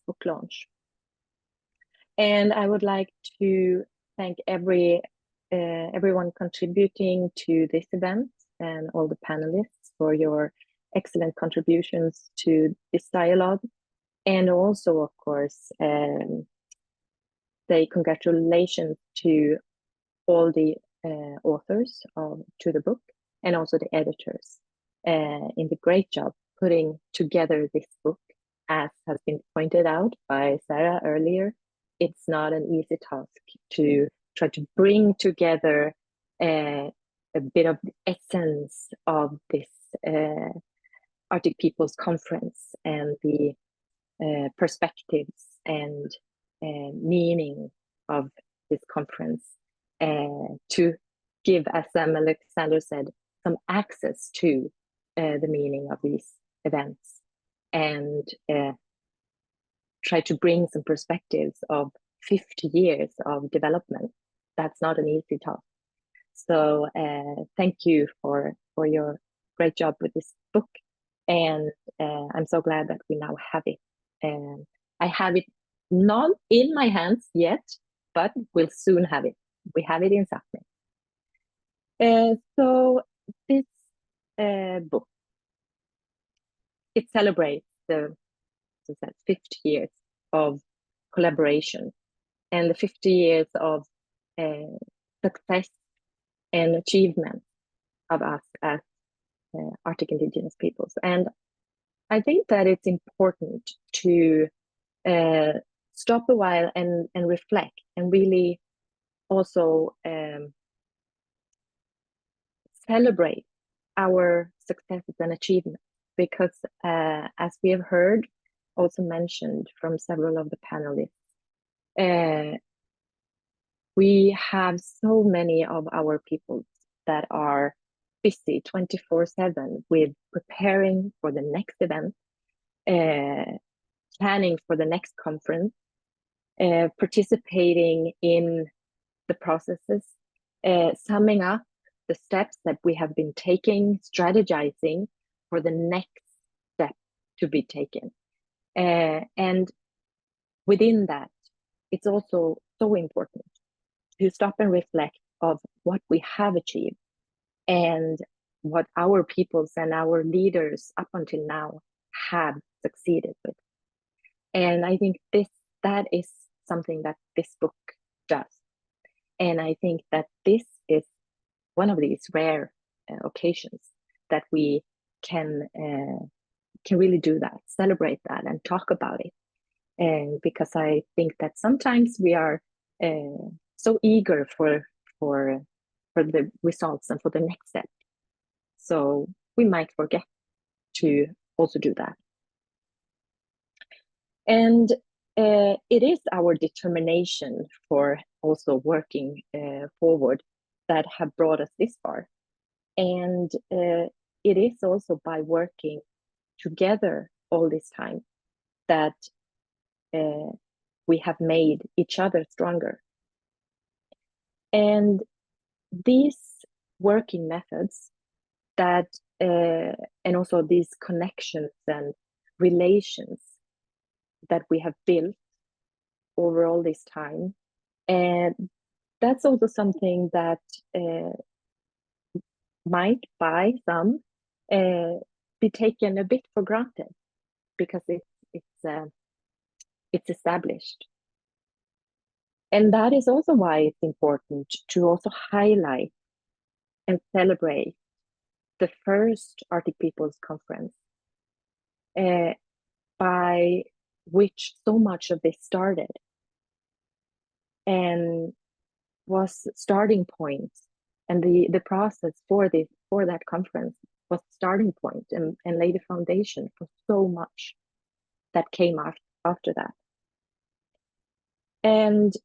book launch. And I would like to thank everyone contributing to this event and all the panelists for your excellent contributions to this dialogue. And also, of course, say congratulations to all the authors to the book, and also the editors in the great job putting together this book. As has been pointed out by Sarah earlier, it's not an easy task to try to bring together a bit of the essence of this Arctic Peoples Conference and the perspectives and meaning of this conference, to give, as Sam Alexander said, some access to the meaning of these events, and try to bring some perspectives of 50 years of development. That's not an easy task. So thank you for your great job with this book. And I'm so glad that we now have it. And I have it not in my hands yet, but we'll soon have it. We have it in Saami. So this book, it celebrates the 50 years of collaboration and the 50 years of success and achievement of us as Arctic Indigenous Peoples. And I think that it's important to stop a while and reflect, and really also celebrate our successes and achievements, because as we have heard, also mentioned from several of the panelists, we have so many of our peoples that are busy 24/7 with preparing for the next event, planning for the next conference, participating in the processes, summing up the steps that we have been taking, strategizing for the next step to be taken. And within that, it's also so important to stop and reflect of what we have achieved and what our peoples and our leaders up until now have succeeded with. And I think that is something that this book does. And I think that this is one of these rare occasions that we can really do that, celebrate that, and talk about it. And because I think that sometimes we are so eager for the results and for the next step, so we might forget to also do that. And it is our determination for also working forward that have brought us this far. And it is also by working together all this time that we have made each other stronger. And these working methods that, and also these connections and relations that we have built over all this time, and that's also something that might by some be taken a bit for granted because it's established. And that is also why it's important to also highlight and celebrate the first Arctic Peoples Conference, by which so much of this started and was starting point, and the process for that conference was starting point and laid a foundation for so much that came after that. And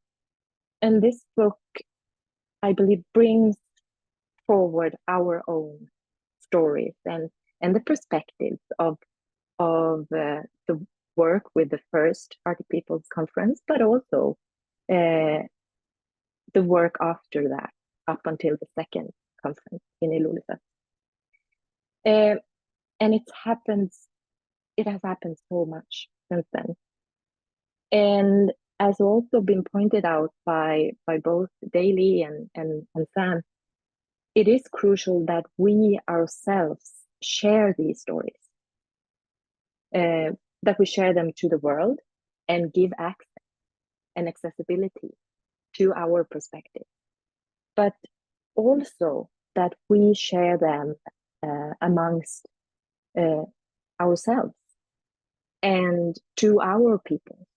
this book, I believe, brings forward our own stories and the perspectives of the work with the first Arctic Peoples Conference, but also the work after that, up until the second conference in Ilulissat. And it has happened so much since then. And as also been pointed out by both Daly and Sam, it is crucial that we ourselves share these stories, that we share them to the world and give access and accessibility to our perspective, but also that we share them amongst ourselves and to our people,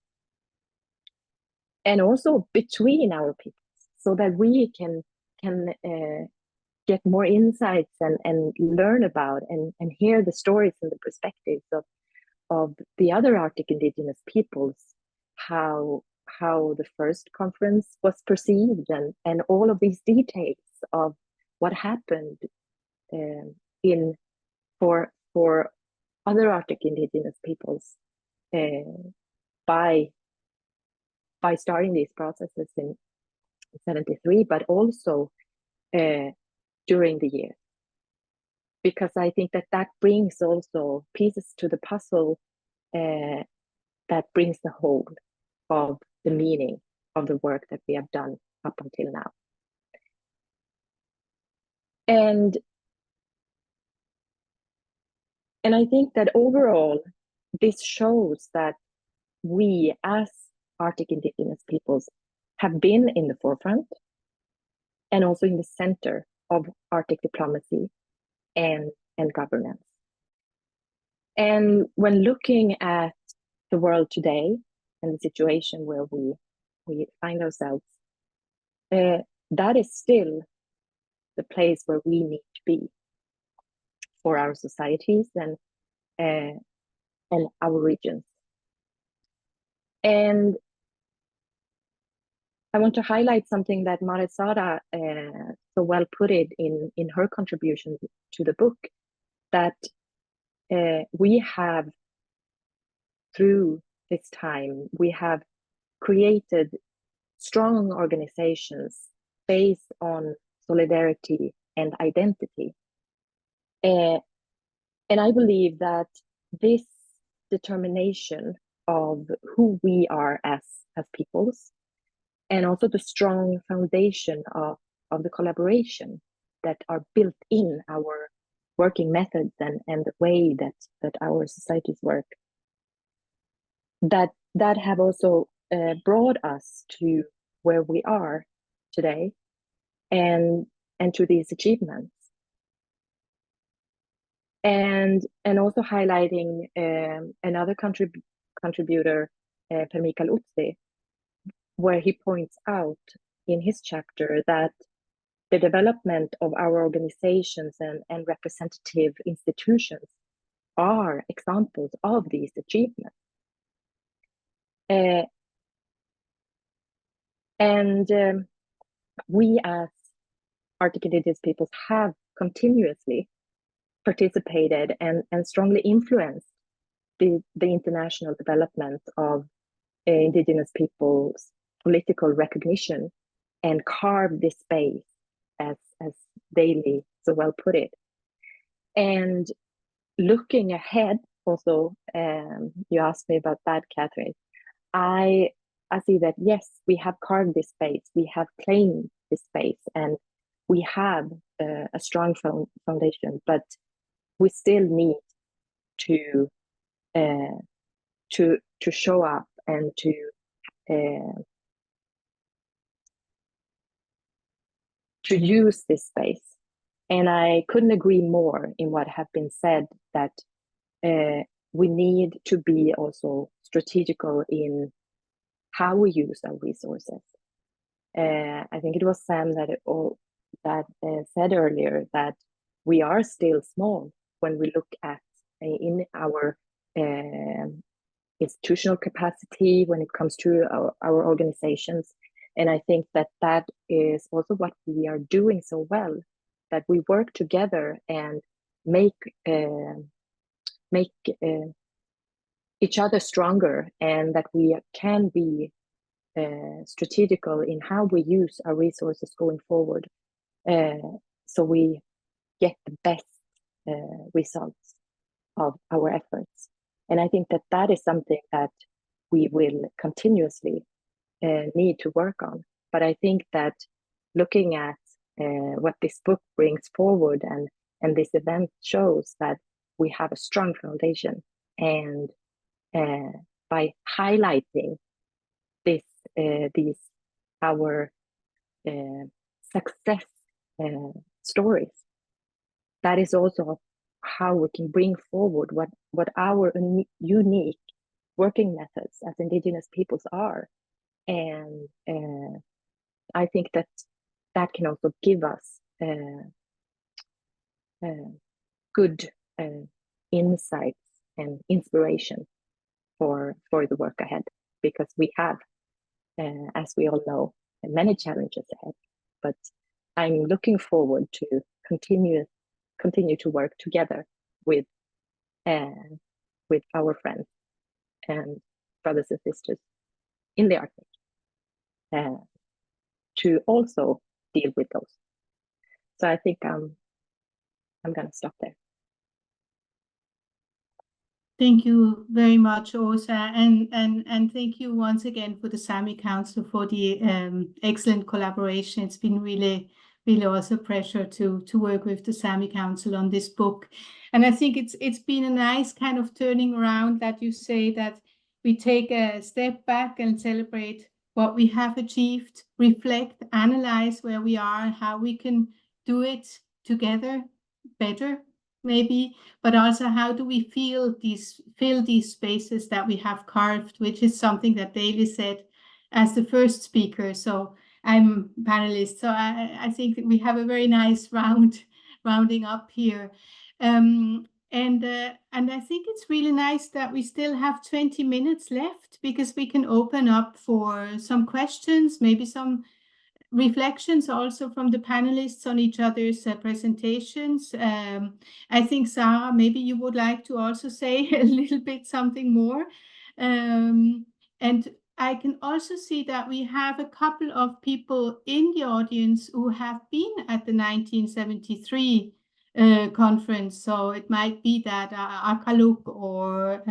and also between our people, so that we can get more insights and learn about and hear the stories and the perspectives of the other Arctic Indigenous peoples, how the first conference was perceived, and all of these details of what happened for other Arctic Indigenous peoples by starting these processes in 73, but also during the year. Because I think that brings also pieces to the puzzle that brings the whole of the meaning of the work that we have done up until now. And I think that overall, this shows that we as Arctic Indigenous peoples have been in the forefront and also in the center of Arctic diplomacy and governance. And when looking at the world today and the situation where we find ourselves, that is still the place where we need to be for our societies and our regions. And I want to highlight something that Marit Sara so well put it in her contribution to the book, that we have, through this time, we have created strong organizations based on solidarity and identity. And I believe that this determination of who we are as peoples, and also the strong foundation of the collaboration that are built in our working methods and the way that our societies work, that have also brought us to where we are today and to these achievements. And also highlighting another contributor, Per Mikael Utsi, where he points out in his chapter that the development of our organizations and representative institutions are examples of these achievements. We as Arctic Indigenous peoples have continuously participated and strongly influenced the international development of Indigenous peoples' political recognition and carved this space, as Daley so well put it. And looking ahead, also, you asked me about that, Catherine. I see that, yes, we have carved this space, we have claimed this space, and we have a strong foundation, but we still need to show up and to use this space. And I couldn't agree more in what have been said, that we need to be also strategical in how we use our resources. I think it was Sam that said earlier that we are still small when we look at in our institutional capacity when it comes to our organizations. And I think that is also what we are doing so well, that we work together and make each other stronger, and that we can be strategical in how we use our resources going forward, so we get the best results of our efforts. And I think that is something that we will continuously need to work on. But I think that looking at what this book brings forward and this event shows that we have a strong foundation, and by highlighting these our success stories, that is also how we can bring forward what our unique working methods as Indigenous peoples are. And I think that can also give us good insights and inspiration for the work ahead, because we have, as we all know, many challenges ahead. But I'm looking forward to continue to work together with our friends and brothers and sisters in the Arctic to also deal with those. So I think I'm going to stop there. Thank you very much, Åsa, and thank you once again for the Saami Council for the excellent collaboration. It's been really also a pleasure to work with the Saami Council on this book. And I think it's been a nice kind of turning around, that you say that we take a step back and celebrate what we have achieved, reflect, analyze where we are, how we can do it together better, maybe, but also how do we fill these spaces that we have carved, which is something that Daley said as the first speaker. So I'm panelist, so I think that we have a very nice rounding up here. And I think it's really nice that we still have 20 minutes left, because we can open up for some questions, maybe some reflections also from the panelists on each other's presentations. I think, Sarah, maybe you would like to also say a little bit something more. And I can also see that we have a couple of people in the audience who have been at the 1973 conference. So it might be that Akkaluk or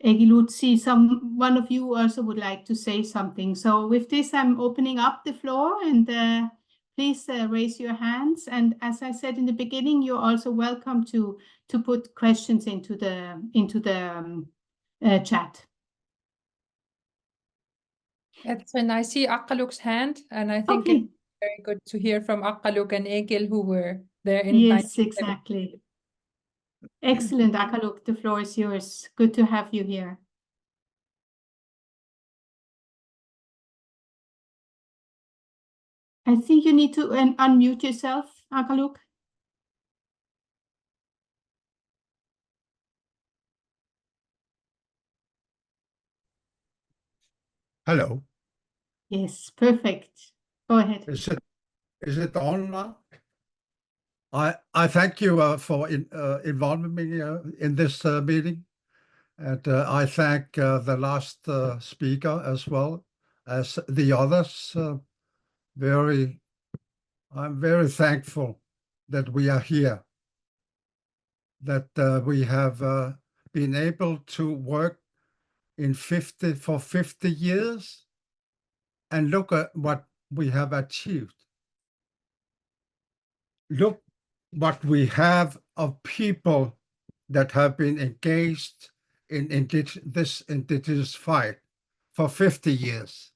Ilulissat, one of you also would like to say something. So with this, I'm opening up the floor, and please raise your hands. And as I said in the beginning, you're also welcome to put questions into the chat. That's when I see Akkaluk's hand, and I think it's very good to hear from Akkaluk and Egil, who were there in Yes, exactly. Excellent, Akkaluk, the floor is yours. Good to have you here. I think you need to unmute yourself, Akkaluk. Hello. Yes, perfect. Go ahead. Is it on now? I thank you for involving me in this meeting. And I thank the last speaker as well as the others. I'm very thankful that we are here, that we have been able to work for 50 years and look at what we have achieved. Look what we have of people that have been engaged in this indigenous fight for 50 years.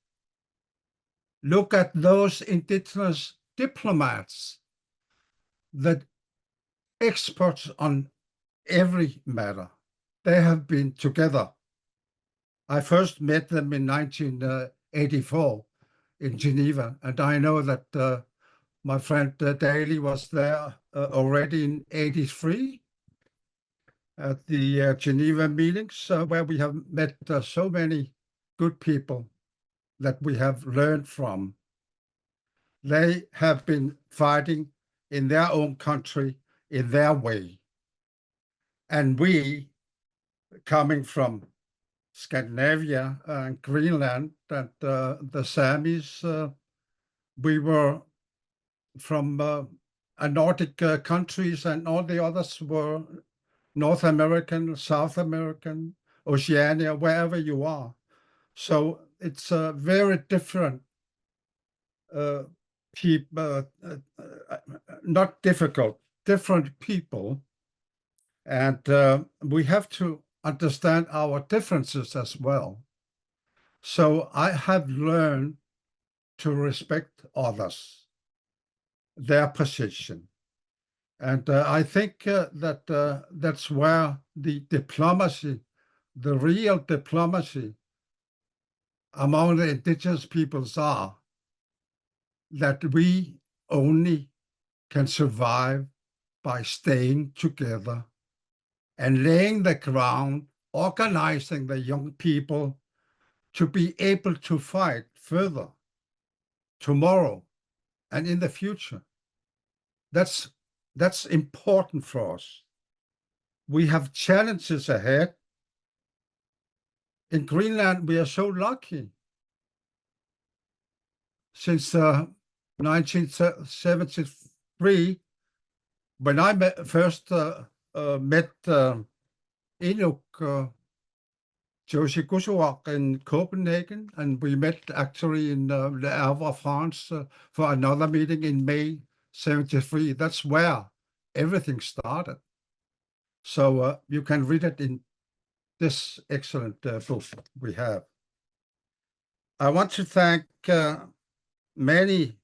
Look at those indigenous diplomats, the experts on every matter. They have been together. I first met them in 1984 in Geneva, and I know that my friend Daly was there already in 83 at the Geneva meetings, where we have met so many good people that we have learned from. They have been fighting in their own country, in their way. And we, coming from Scandinavia and Greenland and the Saamis, we were from Nordic countries, and all the others were North American, South American, Oceania, wherever you are. So it's a very different people, not difficult, different people. And we have to understand our differences as well. So I have learned to respect others, their position. And I think that that's where the diplomacy, the real diplomacy among the indigenous peoples are, that we only can survive by staying together and laying the ground, organizing the young people to be able to fight further tomorrow and in the future. That's important for us. We have challenges ahead. In Greenland, we are so lucky. Since 1973, when I first met Inuit Josie Kusuak in Copenhagen, and we met actually in Le Havre, France, for another meeting in May 73. That's where everything started. So you can read it in this excellent book we have. I want to thank many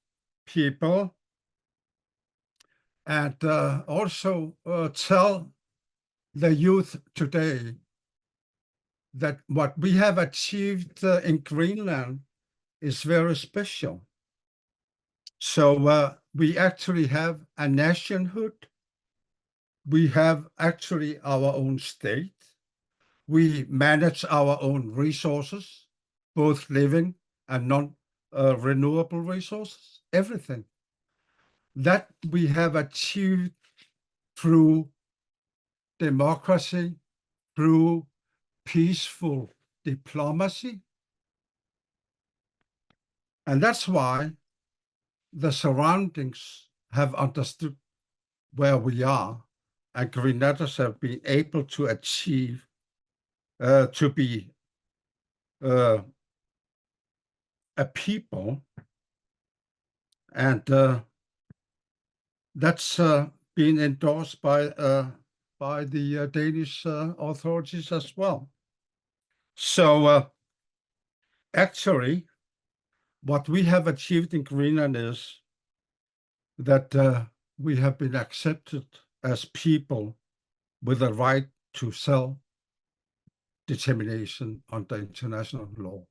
people, and also tell the youth today that what we have achieved in Greenland is very special. So we actually have a nationhood. We have actually our own state. We manage our own resources, both living and non-renewable resources, everything. That we have achieved through democracy, through peaceful diplomacy. And that's why the surroundings have understood where we are, and Greenlanders have been able to achieve to be a people, and that's been endorsed by the Danish authorities as well. So actually, what we have achieved in Greenland is that we have been accepted as people with a right to self-determination under international law,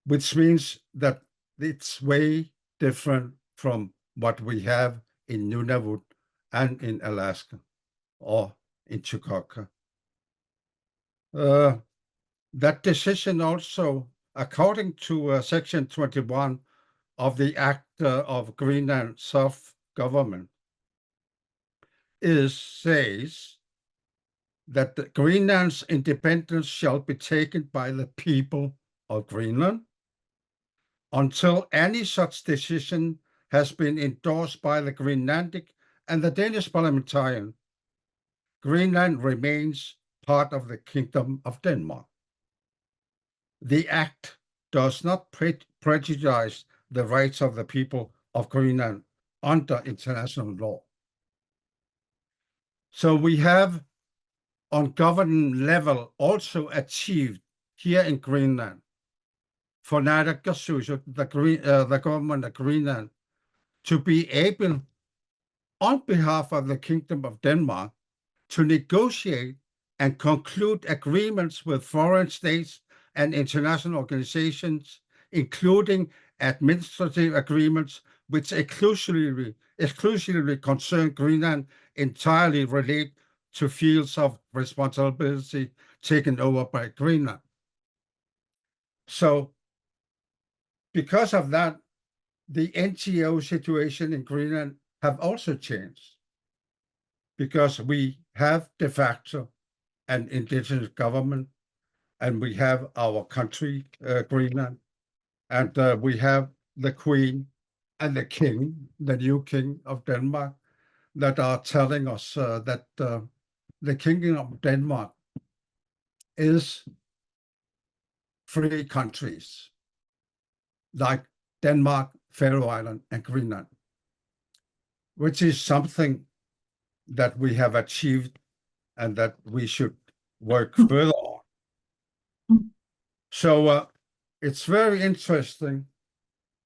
which means that it's way different from what we have in Nunavut and in Alaska or in Chukotka. That decision also, according to Section 21 of the Act of Greenland Self-Government says that Greenland's independence shall be taken by the people of Greenland until any such decision has been endorsed by the Greenlandic and the Danish parliamentarian. Greenland remains part of the Kingdom of Denmark. The act does not prejudice the rights of the people of Greenland under international law. So we have on government level also achieved here in Greenland for Naalakkersuisut, the government of Greenland, to be able, on behalf of the Kingdom of Denmark, to negotiate and conclude agreements with foreign states and international organizations, including administrative agreements which exclusively concern Greenland, entirely relate to fields of responsibility taken over by Greenland. So because of that, the NGO situation in Greenland have also changed, because we have de facto an indigenous government, and we have our country, Greenland, and we have the Queen and the King, the new King of Denmark, that are telling us that the Kingdom of Denmark is free countries like Denmark, Faroe Island, and Greenland, which is something that we have achieved and that we should work further on. So it's very interesting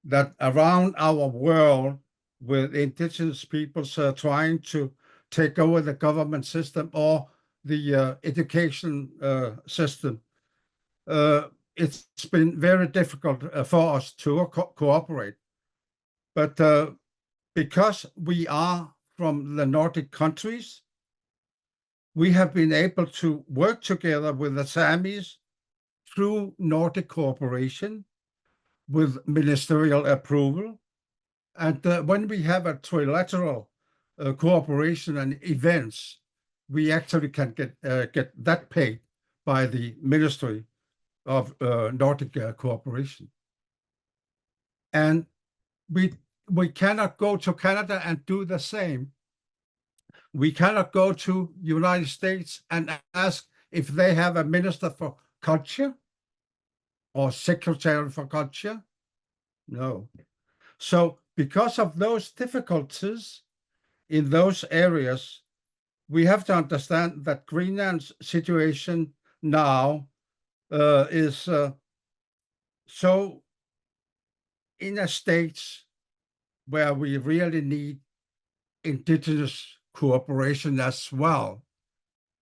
that around our world, with indigenous peoples trying to take over the government system or the education system, it's been very difficult for us to cooperate. But because we are from the Nordic countries, we have been able to work together with the Saamis through Nordic cooperation with ministerial approval. And when we have a trilateral cooperation and events, we actually can get that paid by the Ministry of Nordic cooperation. And we cannot go to Canada and do the same. We cannot go to United States and ask if they have a Minister for Culture or Secretary for Culture. No. So because of those difficulties in those areas, we have to understand that Greenland's situation now is so in a state where we really need indigenous cooperation as well,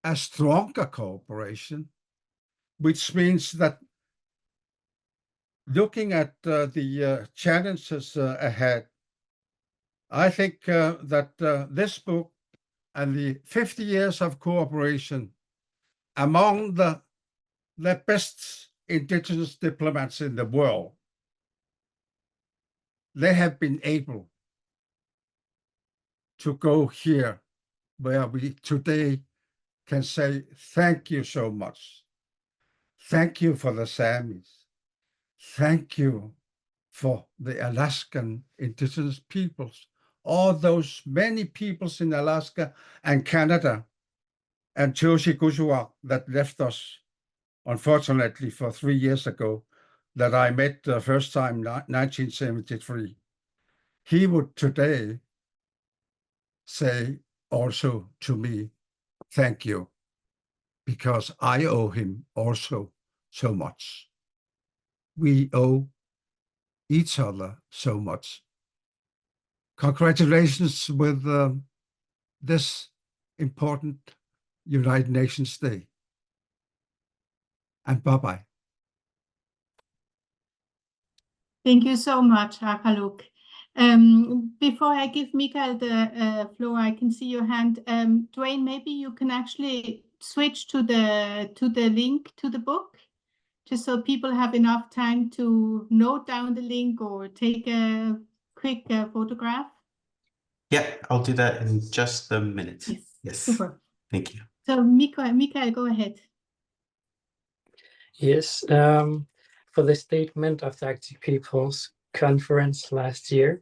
a stronger cooperation, which means that looking at the challenges ahead, I think that this book and the 50 years of cooperation among the best indigenous diplomats in the world, they have been able to go here where we today can say, thank you so much. Thank you for the Saamis. Thank you for the Alaskan indigenous peoples, all those many peoples in Alaska and Canada, and Joshi Gushuak that left us, unfortunately, for 3 years ago, that I met the first time, 1973. He would today say also to me, thank you, because I owe him also so much. We owe each other so much. Congratulations with this important United Nations Day. And bye-bye. Thank you so much, Kalaallit. Before I give Mikael the floor, I can see your hand. Dwayne, maybe you can actually switch to the link to the book. just so people have enough time to note down the link or take a quick photograph? Yeah, I'll do that in just a minute. Yes, Yes. super. Thank you. So Mikael, go ahead. Yes, for the statement of the Arctic Peoples Conference last year,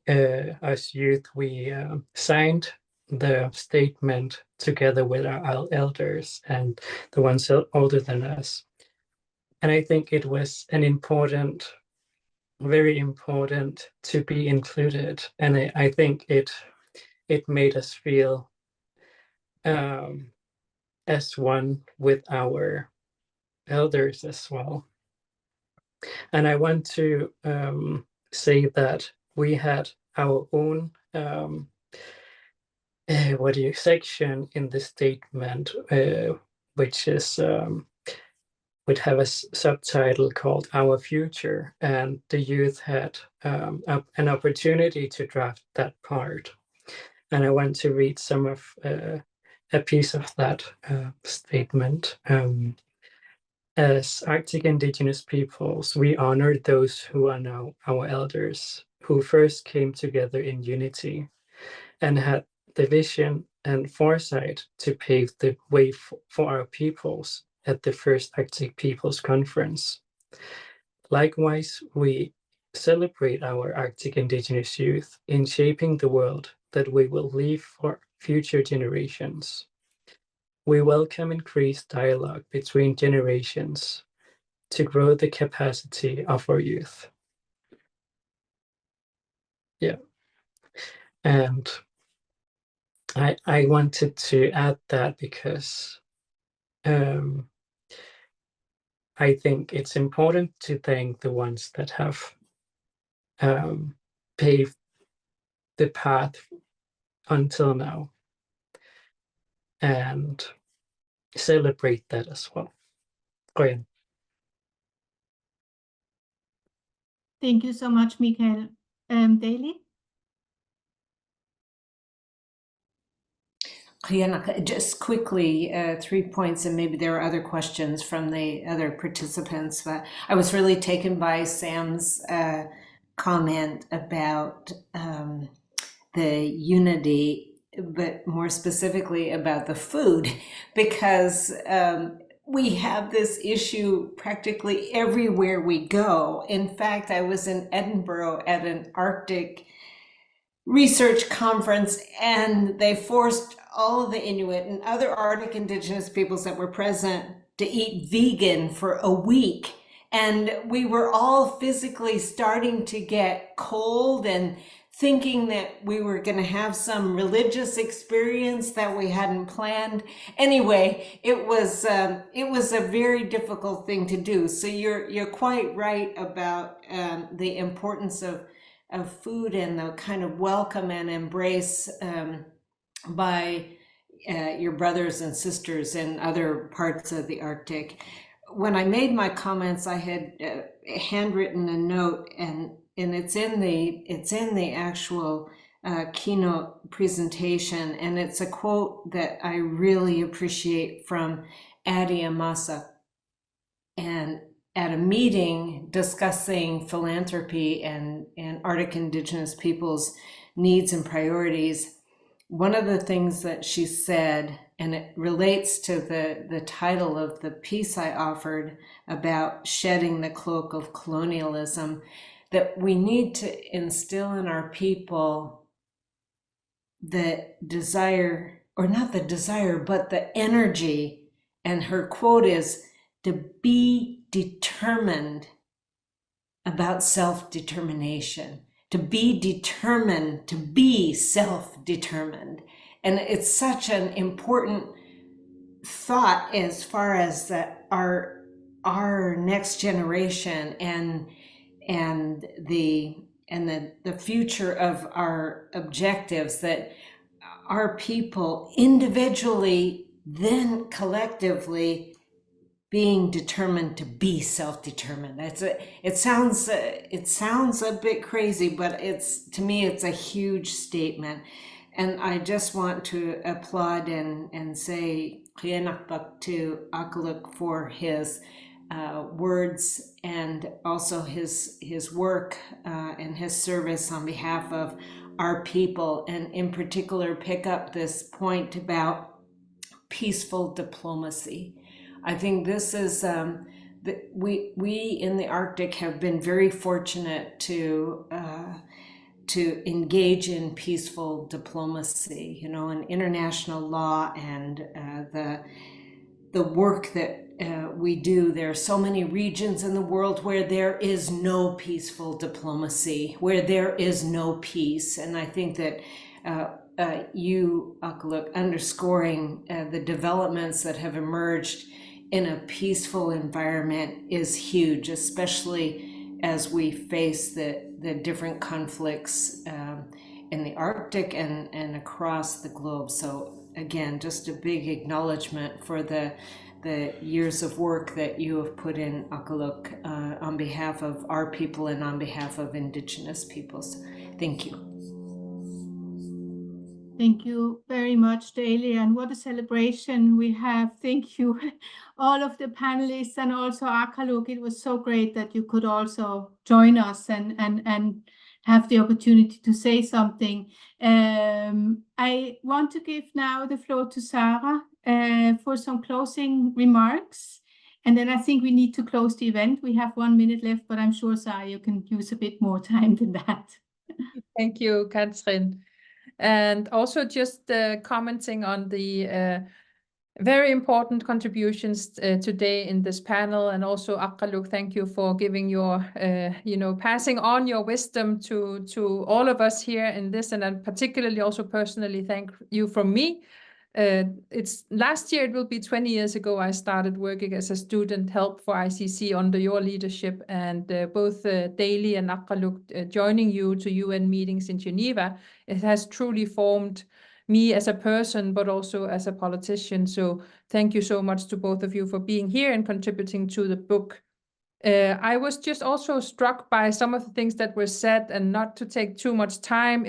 as youth, we signed the statement together with our elders and the ones older than us. And I think it was an important, very important to be included. And I think it made us feel as one with our elders as well. And I want to say that we had our own section in the statement, which is would have a subtitle called "Our Future," and the youth had an opportunity to draft that part. And I want to read some of a piece of that statement. As Arctic Indigenous peoples, we honor those who are now our elders, who first came together in unity and had the vision and foresight to pave the way for our peoples at the first Arctic Peoples Conference. Likewise, we celebrate our Arctic Indigenous youth in shaping the world that we will leave for future generations. We welcome increased dialogue between generations to grow the capacity of our youth. Yeah. And I wanted to add that because I think it's important to thank the ones that have paved the path until now and celebrate that as well. Go ahead. Thank you so much, Mikael. Daly? Just quickly, 3 points, and maybe there are other questions from the other participants, but I was really taken by Sam's comment about the unity, but more specifically about the food, because we have this issue practically everywhere we go. In fact, I was in Edinburgh at an Arctic research conference, and they forced all of the Inuit and other Arctic Indigenous peoples that were present to eat vegan for a week. And we were all physically starting to get cold and thinking that we were going to have some religious experience that we hadn't planned. Anyway, it was a very difficult thing to do. So you're quite right about the importance of food and the kind of welcome and embrace by your brothers and sisters in other parts of the Arctic. When I made my comments, I had handwritten a note, and it's in the actual keynote presentation, and it's a quote that I really appreciate from Adi Amasa. And at a meeting discussing philanthropy and Arctic Indigenous peoples' needs and priorities, one of the things that she said, and it relates to the title of the piece I offered about shedding the cloak of colonialism, that we need to instill in our people the desire, or not the desire, but the energy. And her quote is, to be determined about self-determination, to be determined to be self-determined. And it's such an important thought as far as that our next generation and the future of our objectives, that our people individually, then collectively, being determined to be self-determined. It sounds a bit crazy, but to me it's a huge statement. And I just want to applaud and say Qianakbak to Akaluk for his words and also his work and his service on behalf of our people, and in particular pick up this point about peaceful diplomacy. I think this is we in the Arctic have been very fortunate to engage in peaceful diplomacy, you know, in international law and the work that we do. There are so many regions in the world where there is no peaceful diplomacy, where there is no peace. And I think that you, Akkaluk, underscoring the developments that have emerged in a peaceful environment is huge, especially as we face the different conflicts in the Arctic and across the globe. So again, just a big acknowledgement for the years of work that you have put in, Akkaluk, on behalf of our people and on behalf of Indigenous peoples. Thank you. Thank you very much, Daly, and what a celebration we have. Thank you, all of the panelists, and also Akkaluk. It was so great that you could also join us and have the opportunity to say something. I want to give now the floor to Sarah for some closing remarks, and then I think we need to close the event. We have 1 minute left, but I'm sure, Sarah, you can use a bit more time than that. Thank you, Katrin. And also just commenting on the very important contributions today in this panel. And also, Akkaluk, thank you for giving your, passing on your wisdom to all of us here in this. And then particularly also personally, thank you from me. It's last year, it will be 20 years ago, I started working as a student help for ICC under your leadership, and both Daly and Akkaluk joining you to UN meetings in Geneva. It has truly formed me as a person, but also as a politician. So thank you so much to both of you for being here and contributing to the book. I was just also struck by some of the things that were said, and not to take too much time,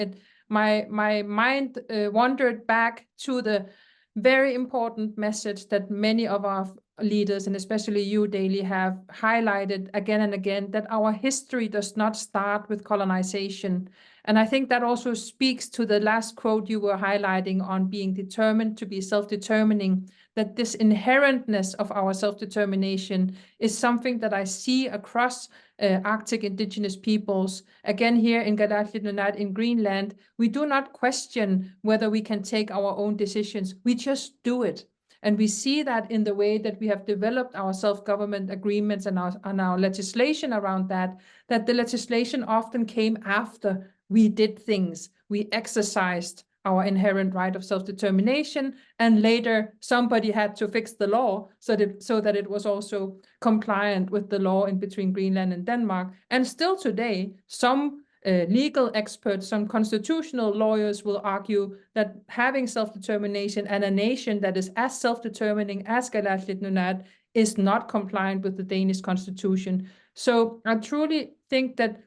my mind wandered back to the very important message that many of our leaders, and especially you, Daly, have highlighted again and again, that our history does not start with colonization. And I think that also speaks to the last quote you were highlighting on being determined to be self-determining, that this inherentness of our self-determination is something that I see across Arctic Indigenous peoples. Again, here in Kalaallit Nunaat in Greenland, we do not question whether we can take our own decisions. We just do it. And we see that in the way that we have developed our self-government agreements and our legislation around that the legislation often came after we did things. We exercised our inherent right of self-determination, and later somebody had to fix the law so that it was also compliant with the law in between Greenland and Denmark. And still today, some legal experts, some constitutional lawyers will argue that having self-determination and a nation that is as self-determining as Kalaallit Nunaat is not compliant with the Danish constitution. So I truly think that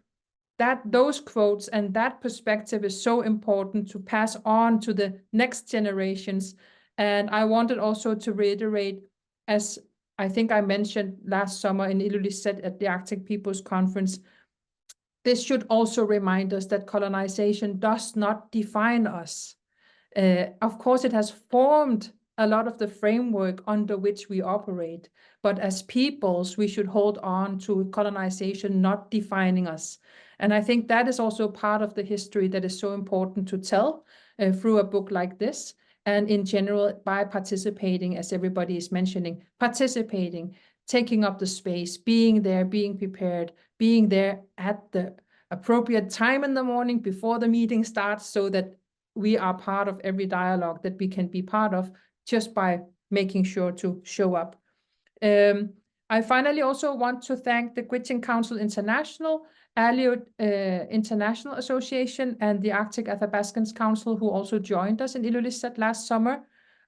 those quotes and that perspective is so important to pass on to the next generations. And I wanted also to reiterate, as I think I mentioned last summer in Ilulissat at the Arctic Peoples Conference, this should also remind us that colonization does not define us. Of course, it has formed a lot of the framework under which we operate, but as peoples, we should hold on to colonization not defining us. And I think that is also part of the history that is so important to tell through a book like this, and in general by participating, as everybody is mentioning, participating, taking up the space, being there, being prepared, being there at the appropriate time in the morning before the meeting starts, so that we are part of every dialogue that we can be part of, just by making sure to show up. I finally also want to thank the Gwich'in Council International, Aleut International Association, and the Arctic Athabascans Council, who also joined us in Ilulissat last summer.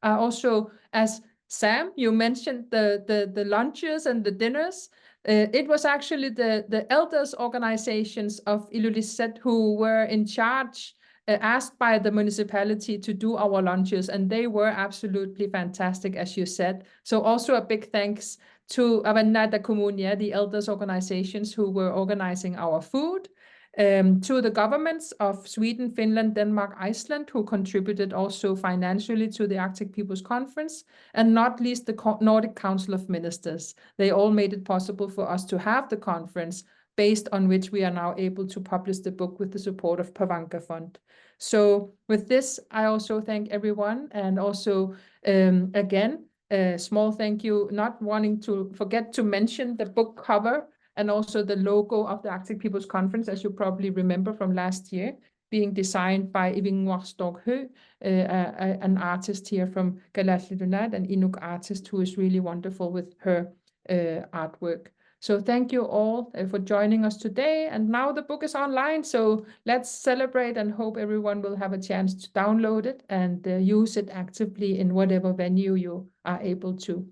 Also, as Sam, you mentioned the lunches and the dinners. It was actually the elders organizations of Ilulissat who were in charge asked by the municipality to do our lunches, and they were absolutely fantastic, as you said. So also a big thanks to Avannada Kommunia, the elders organizations who were organizing our food, to the governments of Sweden, Finland, Denmark, Iceland, who contributed also financially to the Arctic Peoples Conference, and not least the Nordic Council of Ministers. They all made it possible for us to have the conference, based on which we are now able to publish the book with the support of Pavanka Fund. So with this, I also thank everyone, and also again, a small thank you, not wanting to forget to mention the book cover and also the logo of the Arctic Peoples Conference, as you probably remember from last year, being designed by Iwingwachstog-Hø, an artist here from Kalaallit Nunaat, an Inuk artist who is really wonderful with her artwork. So thank you all for joining us today. And now the book is online, so let's celebrate and hope everyone will have a chance to download it and use it actively in whatever venue you are able to.